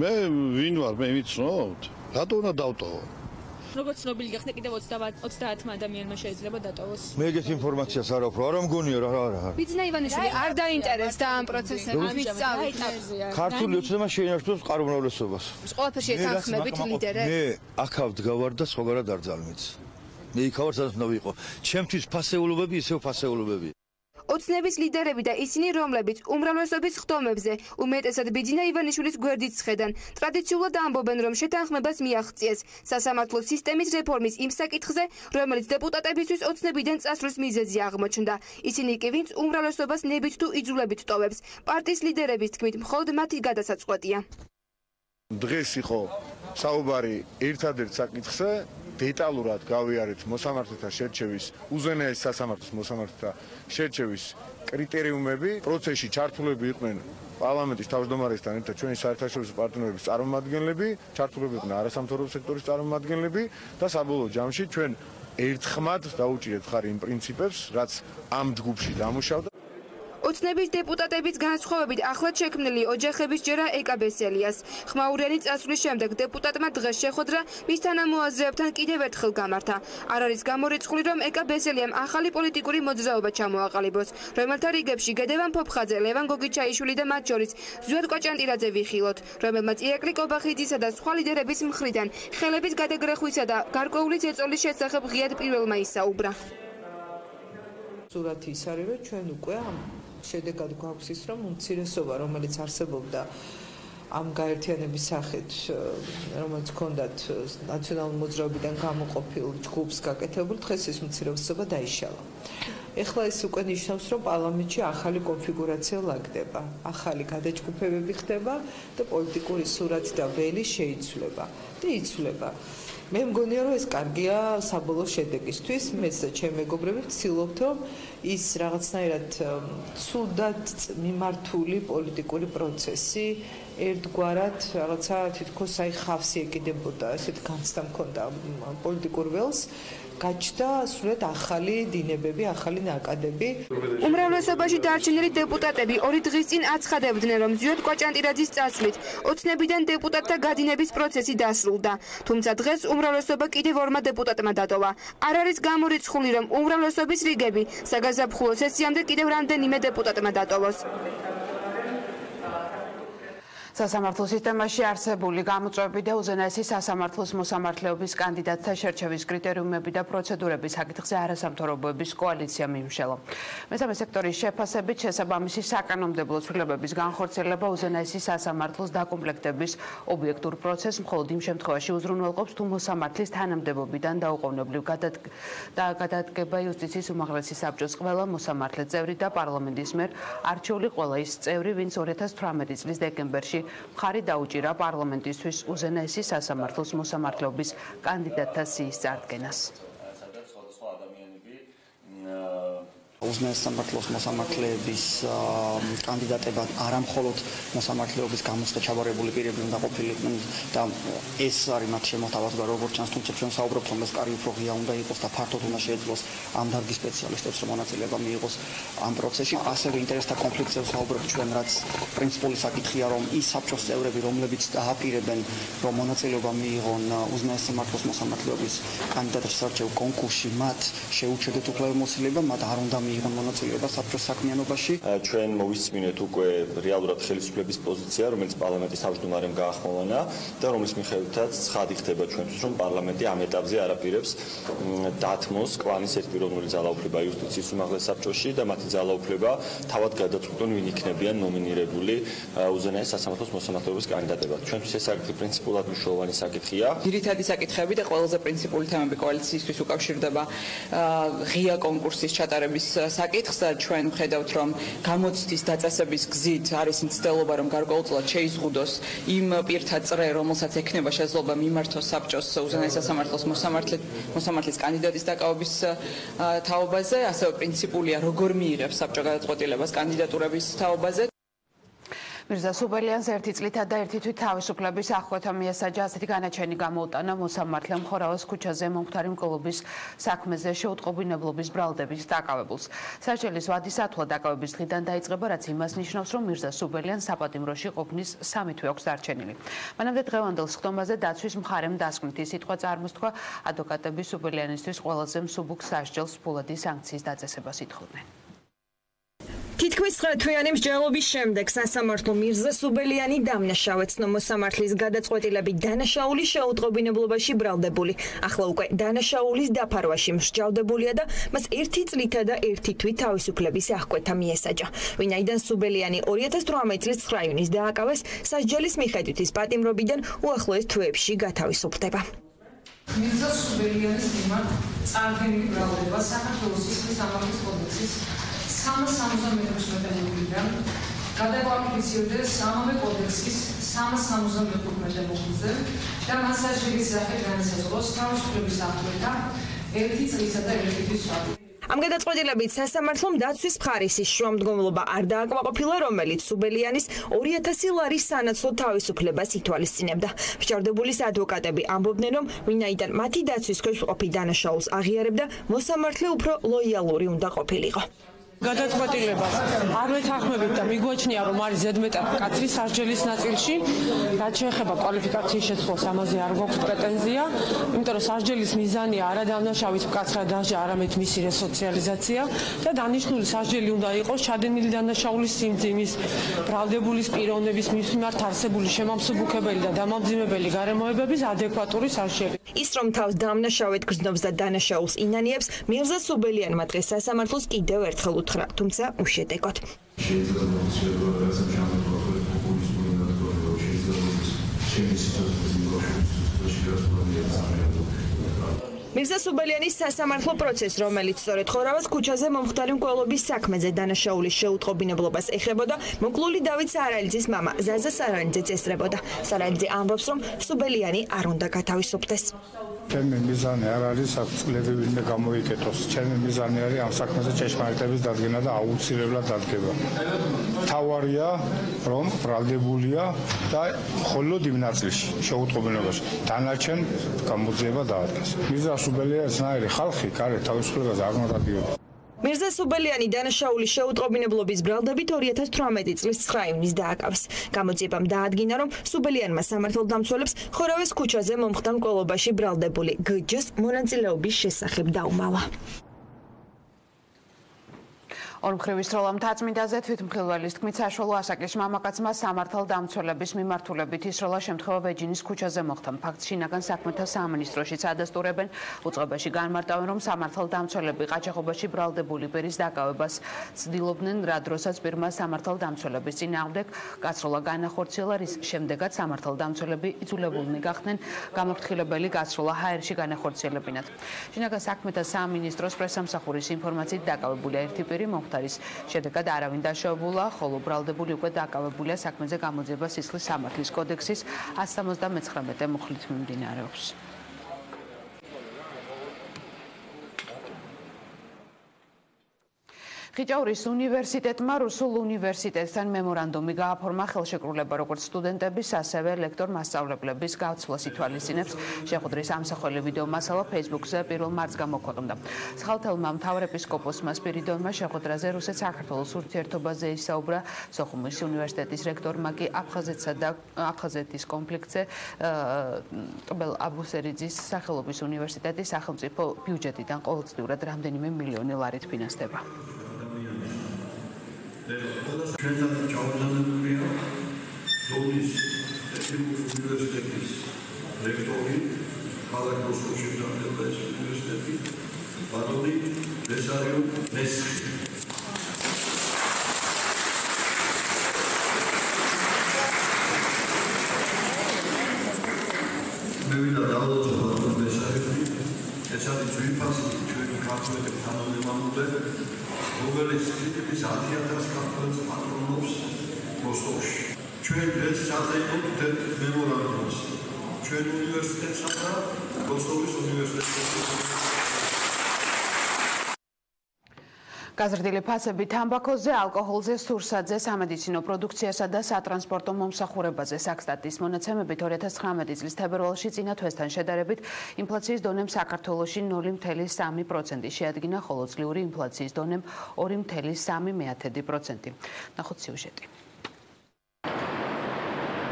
მე ვინ ვარ, მე ვიცნობთ. რატო უნდა დავტოვო? როგორც ცნობილი გახდა კიდევ 30 ადამიანმა შეიძლება დატოვოს. მე ეგეთ ინფორმაციას არ ვფრო, არ მგონია რა. ბიძინა ივანიშვილი არ დაინტერესდა ამ პროცესებში, ამის წავიდა. ქართული ოცნება შეინარჩუნებს წყარომრავლესობას. ყველაფერში ეთანხმებით ლიდერები. მე აქავ დგავარ და სხვაგანად არ ძალმიც. მე იქავარ სადაც უნდა ვიყო. ჩემთვის ფასეულობები ისევ ფასეულობები. ოცნების ლიდერები და ისინი, რომლებიც უმრავლესობის ხდომებზე, უმეტესად ბიძინა ივანიშვილის გვერდით სხედან, ტრადიციულად ამბობენ, რომ შეთანხმებას მიაღწიეს სასამართლო სისტემის რეფორმის იმ საკითხზე, რომელიც დეპუტატებისთვის ოცნებიდან წასვლის მიზეზი აღმოჩნდა. ისინი კი, ვინც უმრავლესობას ნებით თუ იძულებით ტოვებს, პარტიის ლიდერების თქმით, მხოლოდ მათი გადასაწყვეტია. დღეს იყო საუბარი ერთადერთ საკითხზე, დეტალურად გავიარეთ მოსამართლეთა შერჩევის, უზენაეს სასამართლოს მოსამართლეთა შერჩევის კრიტერიუმები, პროცესში ჩართულები იყვნენ პარლამენტის თავმჯდომარესთან ერთად ჩვენი საერთაშორისო პარტნიორების წარმომადგენლები, ჩართულები იყვნენ არასამთავრობო სექტორის წარმომადგენლები და საბოლოო ჯამში ჩვენ ერთხმად დაუჭირეთ ხარ იმ პრინციპებს, რაც ამ ჯგუფში დამუშავდა. ოცნების დეპუტატების განსხვავებით ახლად შექმნილი ოჯახების ჯერა ეკაბესელიას. ხმაურიანი წასვლის შემდეგ დეპუტატმა დღეს შეხვედრა მის თანამოაზრეებთან კიდევ ერთხელ გამართა. არ არის გამორიცხული, რომ ეკაბესელიამ ახალი პოლიტიკური მოძრაობა ჩამოაყალიბოს, რომელთა რიგებში გედევან ფოფხაძე, ლევან გოგიჩაიშვილი და მათ შორის ზვიად კვაჭანტირაძე ვიხილოთ, რომელმაც ირაკლი კობახიძისა და სხვა ლიდერების მხრიდან ხელების გადაგრეხვისა და გარკვეული ზეწოლის შესახებ ღიად პირველმა ისაუბრა. სურათი ის არის, რომ ჩვენ უკვე შედეგად გვაქვს ის, რომ უმცირესობა, რომელიც არსებობდა ამ გაერთიანების სახით, რომელიც ჰქონდათ ნაციონალური მოძრაობიდან გამოყოფილ ჯგუფს გაკეთებული, დღეს ეს უმცირესობა დაიშალა. ეხლა ეს უკვე ნიშნავს, რომ პარლამენტში ახალი კონფიგურაცია ლაგდება, ახალი გადაჯგუფებები ხდება და პოლიტიკური სურათი და ველი შეიცვლება და იცვლება. მე მგონია, რომ ეს კარგია საბოლოო შედეგისთვის. მეც და ჩემი მეგობრები ვცდილობთ, რომ ის რაღაცნაირად ცუდად მიმართული პოლიტიკური პროცესი ერთგვარად რაღაცა თითქოს აი ხავსი ეკიდებოდა, ესეთ განცდა მქონდა პოლიტიკურ ველს. გაჩნდა სრულიად ახალი დინებები, ახალი ნაკადები. უმრავლესობაში დარჩენილი დეპუტატები 2 დღის წინ აცხადებდნენ, რომ ზვიად კვაჭანტირაძის წასვლით ოცნებიდან დეპუტატთა გადინების პროცესი დასრულდა. თუმცა დღეს უმრავლესობა კიდევ 2 დეპუტატმა დატოვა. არ არის გამორიცხული, რომ უმრავლესობის რიგები საგაზაფხულო სესიამდე კიდევ რამდენიმე დეპუტატმა დატოვოს. სასამართლო სისტემაში არსებული გამოწვევები და უზენაესი სასამართლოს მოსამართლეობის კანდიდატთა შერჩევის კრიტერიუმები და პროცედურების საკითხზე არასამთავრობოების კოალიცია მიიმშელა. მესამე სექტორის შეფასებით შესაბამისი საკანონმდებლო ცვლილებების განხორციელება უზენაესი სასამართლოს დაკომპლექტების ობიექტურ პროცესს მხოლოდ იმ შემთხვევაში უზრუნველყოფს, თუ მოსამართლის თანამდებობიდან დაუყოვნებლივ გადადგება იუსტიციის უმაღლესი საბჭოს ყველა მოსამართლე წევრი და პარლამენტის მიერ არჩეული ყველა ის წევრი, ვინც 2018 წლის დეკემბერში მხარი დაუჭირა პარლამენტისთვის უზენაესი სასამართლოს მოსამართლეობის კანდიდატთა სიის წარდგენას. უზენაეს სამართლოს მოსამართლეების კანდიდატება არა მხოლოდ მოსამართლეობის გამოსხეთ ჩაბარებული პირები უნდა ყოფილიყვნენ და ეს არის მათ შემოთავაზება როგორც ჩანს, თუმცა ჩვენ საუბრობთ რომ ეს კარი უფრო ღია უნდა იყოს და ფართოდ უნდა შეეძლოს ამ დარგის სპეციალისტებს რომ მონაწილეობა მიიღოს ამ პროცესში. ასევე ინტერესთა კონფლიქტზე ვსაუბრობთ ჩვენ, რაც პრინციპული საკითხია, რომ ის საბჭოს წევრები, რომლებიც დააპირებენ რომ მონაწილეობა მიიღონ უზენაეს სამართლოს მოსამართლეობის კანდიდატებს სარჩევ კონკურსში, მათ შეუჩერდეთ უფლებამოსილება, მათ არ უნდა მიიღონ მონაწილეობა საბჭოს საქმიანობაში. ჩვენ მოვისმინეთ უკვე რეალურად ხელისუფლების პოზიცია, რომელიც პარლამენტის თავმჯდომარემ გაახმოვანა და რომლის მიხედვითაც ცხადი ხდება ჩვენთვის, რომ პარლამენტი ამ ეტაპზე არაპირებს დათმოს კვანის ერთპიროვნული ძალაუფლება იუსტიციის უმაღლეს საბჭოში და მათი ძალაუფლება თავად გადაწყვეტონ, ვინ იქნებიან ნომინირებული უზენაეს სასამართლოს მოსამართლეობის კანდიდატებად. ჩვენთვის ეს საკითხი პრინციპულად მნიშვნელოვანი საკითხია. ძირითადი საკითხები და ყველაზე პრინციპული თემები კოალიციისთვის უკავშირდება ღია კონკურსის ჩატარების საკითხს. ჩვენ ვხედავთ, რომ გამოცდის დაწესების გზით არის მცდელობა, რომ გარკვეულწილად შეიზღუდოს იმ პირთა წრე, რომელსაც ექნება შესაძლებლობა მიმართოს საბჭოს უზენაეს სასამართლოს მოსამართლის კანდიდატის დაკავების თაობაზე. ასევე პრინციპულია, როგორ მიიღებს საბჭო გადაწყვეტილებას კანდიდატურების თაობაზე. მირზა სუბელიანს ერთი წლითა და ერთი თვით თავისუფლების აღკვეთა მიესაჯა, ასეთი განაჩენი გამოუტანა მოსამართლემ ხორავის ქუჩაზე მომხდარი მკვლობის საქმეზე შეუტყობინებლობის ბრალდებით დაკავებულს. სასჯელის ვადის ათვლა დაკავების დღიდან დაიწყება, რაც იმას ნიშნავს, რომ მირზა სუბელიანს საპატიმროში ყოფნის 3 თვე აქვს დარჩენილი. მანამდე დღევანდელ სხდომაზე დაცვის მხარემ დასკვნითი სიტყვა წარმოსთქვა, ადვოკატები სუბელიანისთვის ყველაზე მსუბუქ სასჯელს ფულადი სანქციის დაწესებას ითხოვდნენ. თითქმის 9 თვიანი მსჯელობის შემდეგ სასამართლო მირზა სუბელიანი დამნაშავედ ცნო მოსამართლის გადაწყვეტილებით დანაშაულის შეუტყობინებლობაში ბრალდებული. ახლა უკვე დანაშაულის დაფარვაში მსჯავრდებულია და მას 1 წლითა და 1 თვით თავისუფლების აღკვეთა მიესაჯა. ვინაიდან სუბელიანი 2018 წლის 9 ივნისს დააკავეს, სასჯელის მიხედვით ის პატიმრობიდან უახლოეს თვეებში გათავისუფლდება. მირზა სუბელიანის მიმართ წარდგენილი ბრალდება საქართველოს სისხლის სამართლის კოდექსის 366-დან გადაკვალიფიცირდეს სამავე კოდექსის 365-ზე და მას სასჯელის სახით განისაზღვროს თავისუფლების აღკვეთა 1 წლისა და 1 თვის ვადით. ამ გადაწყვეტილებით სასამართლომ დაცვის მხარისის შუამდგომლობა არ დააკმაყოფილა, რომელიც სუბელიანის 2000 ლარის სანაცვლო თავისუფლებას ითვალისწინებდა. მსჯავრდებულის ადვოკატები ამბობდნენ, რომ ვინაიდან მათი დაცვის ქვეშ მყოფი დანაშაულს აღიარებდა, მოსამართლე უფრო ლოიალური უნდა ყოფილიყო. გადაწყვეტილებას არ ვეთანხმებით და მიგვაჩნია, რომ არის ზედმეტად მკაცრი სასჯელის ნაწილში, რაც შეეხება კვალიფიკაციის შეცვლას, ამაზე არ გვაქვს პრეტენზია, იმიტომ რომ სასჯელის მიზანია არა დანაშავის მკაცრად დასჯა, არამედ მისი რესოციალიზაცია და დანიშნული სასჯელი უნდა იყოს ჩადენილი დანაშაულის სიმძიმის, ბრალდებულის პიროვნების მის მიმართ არსებული შემამსუბუქებელი და დამამძიმებელი გარემოებების ადეკვატური სასჯელი. ის რომ თავს დამნაშავედ გრძნობს და დანაშაულს ინანიებს, მირზა სუბელიანმა დღეს სასამართლოს კიდევ ერთხელ უთხრა, თუმცა უშედეგოდ. მირზა სუბელიანის სასამართლო პროცესს, რომელიც სწორედ ხორავას ქუჩაზე მომხდარი მკვლობის საქმეზე დანაშაულის შეუტყობინებლობას ეხებოდა, მოკლული დავით სარალიძის მამა ზაზა სარალიძეც ესწრებოდა. სარალიძე ამბობს, რომ სუბელიანი არ უნდა გათავისუფლდეს. ჩემი მიზანი არ არის საფრთხლები ვინმე გამოიკეთოს. ჩემი მიზანი არის ამ საქმეზე ჭეშმარიტების დადგენა და აუცილებლად დადგება. თავარია, რომ ბრალდებულია და მხოლოდ იმ ნაწილში შეუტყობინებაში დანარჩენ გამოძიება დაადგეს. მირზა სუბელიანის ნაირი ხალხი გარეთ თავისუფლებას არ უნდა დადგებოდეს. მირზა სუბელიანი დანაშაულის შეუტყობინებლობის ბრალდებით 2018 წლის 9 ივნისს დააკავეს. გამოძიებამ დაადგინა, რომ სუბელიანმა სამართალდამცველებს ხორავის ქუჩაზე მომხდარ მკვლობაში ბრალდებული გჯ-ს მონაწილეობის შესახებ დაუმალა. ორმხრივი სროლა მთაწმინდაზე თვითმხილველის თქმით საშუალო ასაკის მამაკაცმა სამართალდამცველების მიმართულებით ის სროლა შემთხვევა ვეჯინის ქუჩაზე მოხდა. ფაქტს შინაგან საქმეთა სამინისტროშიც ადასტურებენ. უწყებაში განმარტავენ, რომ სამართალდამცველები ყაჩაღობაში ბრალდებული პირის დაკავებას ცდილობდნენ, რა დროსაც პირმა სამართალდამცველების წინააღმდეგ გასროლა განახორციელა, რის შემდეგაც სამართალდამცველები იძულებულნი გახდნენ გამაფრთხილებელი გასროლა ჰაერში განახორციელებინათ. შინაგან საქმეთა სამინისტროს პრესამსახურის ინფორმაციით დაკავებულია ერთი პირი, არის შედეგად არავინ დაშავებულა, ხოლო ბრალდებული უკვე დაკავებულია საქმეზე გამოძიება სისხლის სამართლის კოდექსის 179 მუხლით მიმდინარეობს. ხიჭაურის უნივერსიტეტმა რუსულ უნივერსიტეტთან მემორანდუმი გააფორმა ხელშეკრულება როგორც სტუდენტების, ასევე ლექტორ-მასწავლებლების გავცვლას ითვალისწინებს. შეხვედრის ამსახველი ვიდეო მასალა Facebook-ზე 1 მარტს გამოქვეყნდა. სხალთელმა მთავარეპისკოპოსმა სპირიდონმა შეხვედრაზე რუსეთ-საქართველოს ურთიერთობაზე ისაუბრა. სოხუმის უნივერსიტეტის რექტორმა კი აფხაზეთსა და აფხაზეთის კონფლიქტზე ტყბელ აბუსერიძის სახელობის უნივერსიტეტის სახელმწიფო ბიუჯეტიდან ყოველწლიურად რამდენიმე მილიონი ლარით ფინანსდება. ჩვენთან ჩაუზომებულია დონის უნივერსიტეტის რექტორი, ქალაქ მოსკოვში დამთავრდა ეს უნივერსიტეტი, ბატონი ბესარიო მესხი. მე ვიდა დავდოთ ბატონ ბესარიო, ეს არის ძვირფასი ჩვენი ქართველი თანამემამულე, რომელიც თითქმის 10,000 ქართველს პატრონობს მოსკოვში. ჩვენ დღეს საზეიმოთ მემორანდუმს ჩვენ უნივერსიტეტსა და მოსკოვის უნივერსიტეტის. გაზრდილი ფასები თამბაქოზე, ალკოჰოლზე, სურსათზე, სამედიცინო პროდუქციასა და სატრანსპორტო მომსახურებაზე. საქსტატის მონაცემებით 2019 წლის თებერვალში წინა თვესთან შედარებით ინფლაციის დონემ საქართველოში 0.3% შეადგინა, ხოლო წლიური ინფლაციის დონემ 2.3%. ნახოთ სიუჟეტი.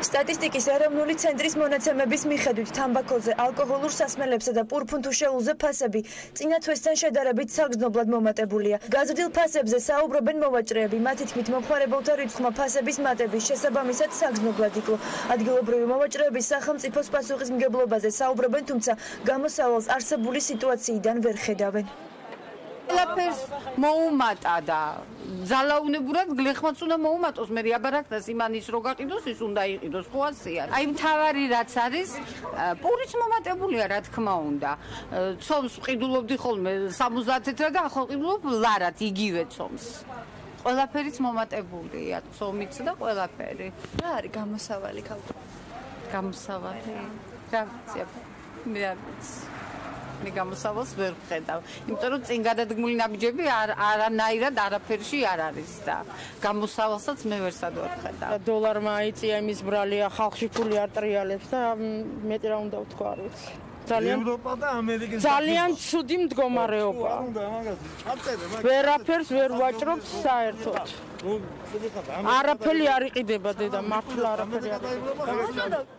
სტატისტიკის ეროვნული ცენტრის მონაცემების მიხედვით თამბაქოზე, ალკოჰოლურ სასმელებსა და პურფუნთუშეულზე ფასები წინა თვესთან შედარებით საგრძნობლად მომატებულია. გაზრდილ ფასებზე საუბრობენ მოვაჭრეები, მათი თქმით მომხმარებელთა რიცხვმა ფასების მატების შესაბამისად საგრძნობლად იკლო. ადგილობრივი მოვაჭრეები სახელმწიფოს პასუხისმგებლობაზე საუბრობენ, თუმცა გამოსავალს არსებული სიტუაციიდან ვერ ხედავენ. ყველაფერს მოუმატა და ძალაუნებურად გლეხმაც უნდა მოუმატოს. მე აბარაკდას იმანის რო გაყიდოს, ის უნდა იყიდოს ხო ასეა. აი მთავარი რაც არის, პურიც მომატებულია, რა თქმა უნდა. ცომს ვყიდულობდი ხოლმე 70 თეთრად და ახლა ვყიდულობ ლარად იგივე ცომს. ყველაფერიც მომატებულია, ცომიც და ყველაფერი. რა არის გამოსავალი ქალბატონო? გამოსავალი? რა ვიცი, მე არ ვიცი. მე გამოსავალს ვერ ვხედავ. იმიტომ რომ წინ გადადგმული ნაბიჯები არანაირად არაფერში არ არის და გამოსავალსაც მე ვერსად ვერ ვხედავ. დოლარმა აიწია იმის ბრალია, ხალხში ფული არ ტრიალებს და მეტი რა უნდა ვთქვა, არ ვიცი. ევროპა და ამერიკის ძალიან ცუდი მდგომარეობა. ვერაფერს ვერ ვაჭრობთ საერთოდ. არაფერი არ იყიდება დედა, მართლა არაფერი არ იყიდება.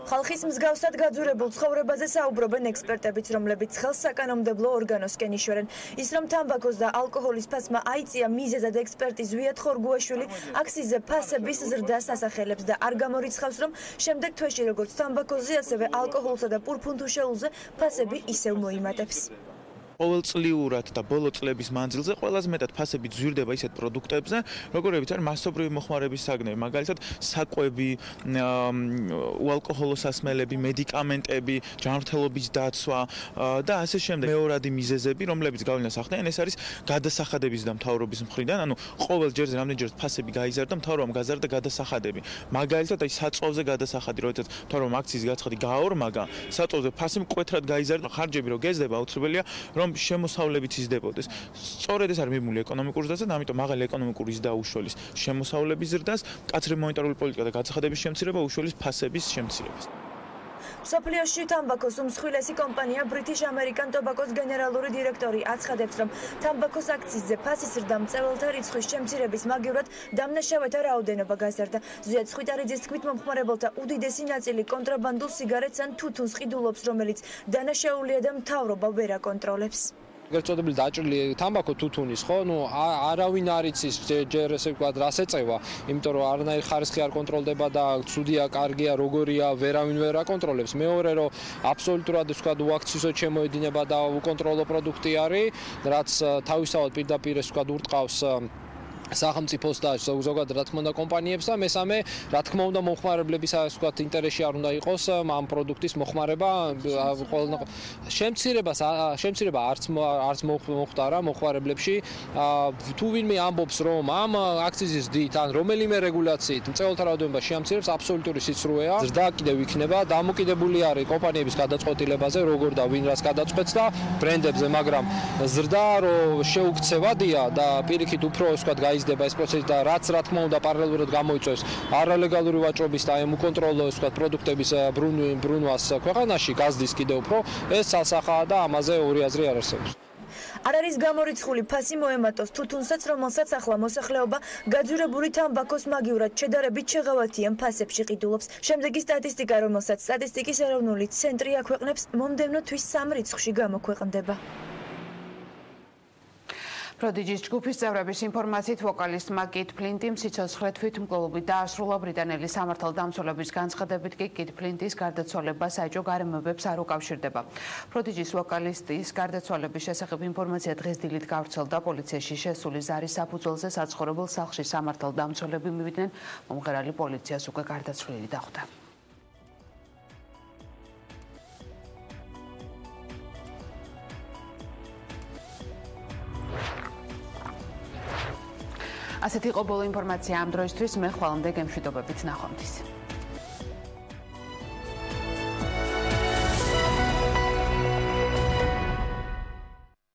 ხალხის მსგავსად გაძურებულ ცხოვრებაზე საუბრობენ ექსპერტებიც, რომლებიც ხელს საკანონმდებლო ორგანოსკენ იშორენ. ის რომ თამბაქოს და ალკოჰოლის ფასმა აიწია მიზეზად ექსპერტი ზვიად ხორგუაშვილი აქსიზზე ფასების ზრდას ასახელებს და არ გამორიცხავს, რომ შემდეგ თვეში როგორც თამბაქოზე, ასევე ალკოჰოლსა და პურფუნთუშეულზე ფასები ისევ მოიმატებს. ყოველწლიურად და ბოლო წლების მანძილზე ყველაზე მეტად ფასები ძვირდება ისეთ პროდუქტებზე, როგორებიც არის მასობრივი მოხმარების საგნები, მაგალითად საკვები, უალკოჰოლო სასმელები, მედიკამენტები, ჯანმრთელობის დაცვა და ასე შემდეგ. მეორადი მიზეზები, რომლებიც გავლენას ახდენენ, ეს არის გადასახადების და მთავრობის მხრიდან, ანუ ყოველ ჯერზე რამდენჯერ ფასები გაიზარდა, მთავრობამ გაზარდა გადასახადები. მაგალითად, აი საწოლზე გადასახადი, როდესაც მთავრობამ აქციის გაცხადი გააორმაგა, საწოლზე ფასი მკვეთრად გაიზარდა, ხარჯები რო გეზდება, აუცილებელია რომ შემოსავლებიც იზრდებოდეს. სწორედ ეს არის მიმული ეკონომიკურ ზრდაზე და ამიტომ მაღალი ეკონომიკური ზრდა უშუალებს შემოსავლების ზრდას, მკაცრი მონეტარული პოლიტიკა და გადახადების შემცირება უშუალებს ფასების შემცირებას. მსოფლიოში თამბაქოს უმსხვილესი კომპანია British American Tobacco-ს გენერალური დირექტორი აცხადებს, რომ თამბაქოს აქციზზე ფასის ზრდა მწვერვალთა რიცხვის შემცირების მაგივრად დამნაშავეთა რაოდენობა გაზარდა. ზვიად ხვიტარიძის თქმით, მომხმარებელთა უდიდესი ნაწილი კონტრაბანდულ სიგარეტს ან თუთუნს ყიდულობს, რომელიც დანაშაულია და მთავრობა ვერ აკონტროლებს. გერწოდებული დაჭრილი თამბაქო თუთუნის, ხო? ნუ არავინ არ იცის ჯერ ესე ვთქვათ, რას ეწევა, იმიტომ რომ არანაირი ხარისხი არ კონტროლდება და ცუდია, კარგია, როგორია, ვერავინ ვერ აკონტროლებს. მეორე რომ აბსოლუტურად ვთქვათ, უაქციზო შემოედინება და უკონტროლო პროდუქტი არის, რაც თავისთავად პირდაპირ ვთქვათ, ურტყავს სახელმწიფოს და ზოგადად რა თქმა უნდა კომპანიებს და მესამე რა თქმა უნდა მომხმარებლების ასე ვთქვათ ინტერესში არ უნდა იყოს ამ პროდუქტის მოხმარება შემცირება არც მოხდარა მოხმარებლებში თუ ვინმე ამბობს რომ ამ აქციზის დით ან რომელიმე რეგულაციით მწვეულთა რაოდენობა შეამცირებს აბსოლუტური სიცრუეა ზრდა კიდევ იქნება დამოკიდებული არის კომპანიების გადაწყვეტილებაზე როგორ და ვინ რას გადაწყვეტს და ბრენდებზე მაგრამ ზრდა რომ შეუქცევადია და პირიქით უფრო ასე ვთქვათ იზრდება ეს პროცესი და რაც რა თქმა უნდა პარალელურად გამოიწვევს არალეგალური ვაჭრობის და ამ უკონტროლო ასე ვთქვათ პროდუქტების ბრუნვას ქვეყანაში გაზდის კიდევ უფრო ეს სასახაა და ამაზე ორი აზრი არ არსებობს. არ არის გამორიცხული ფასი მოემატოს თუთუნსაც რომელსაც ახლა მოსახლეობა გაძვირებული თამბაქოს მაგივრად შედარებით შეღავათიან ფასებში ყიდულობს. შემდეგი სტატისტიკა რომელსაც სტატისტიკის ეროვნული ცენტრი აქვეყნებს მომდევნო თვის 3 რიცხვში გამოქვეყნდება. პროდიჯის ჯგუფის წევრების ინფორმაციით ვოკალისტმა კით ფლინტიმ სიცოცხლე თვითმკვლელობით დაასრულა ბრიტანელი სამართალდამცველების განცხადებით კი კით ფლინტის გარდაცვალება საეჭვო გარემოებებს არ უკავშირდება. პროდიჯის ვოკალისტის გარდაცვალების შესახებ ინფორმაცია დღეს დილით გავრცელდა პოლიციაში შესული ზარის საფუძველზე საცხოვრებელ სახლში სამართალდამცველები მივიდნენ მომღერალი პოლიციას უკვე გარდაცვლილი დახვდა. ასეთი იყო ბოლო ინფორმაცია ამ დროისთვის მე ხვალამდე გემშვიდობებით ნახვამდის.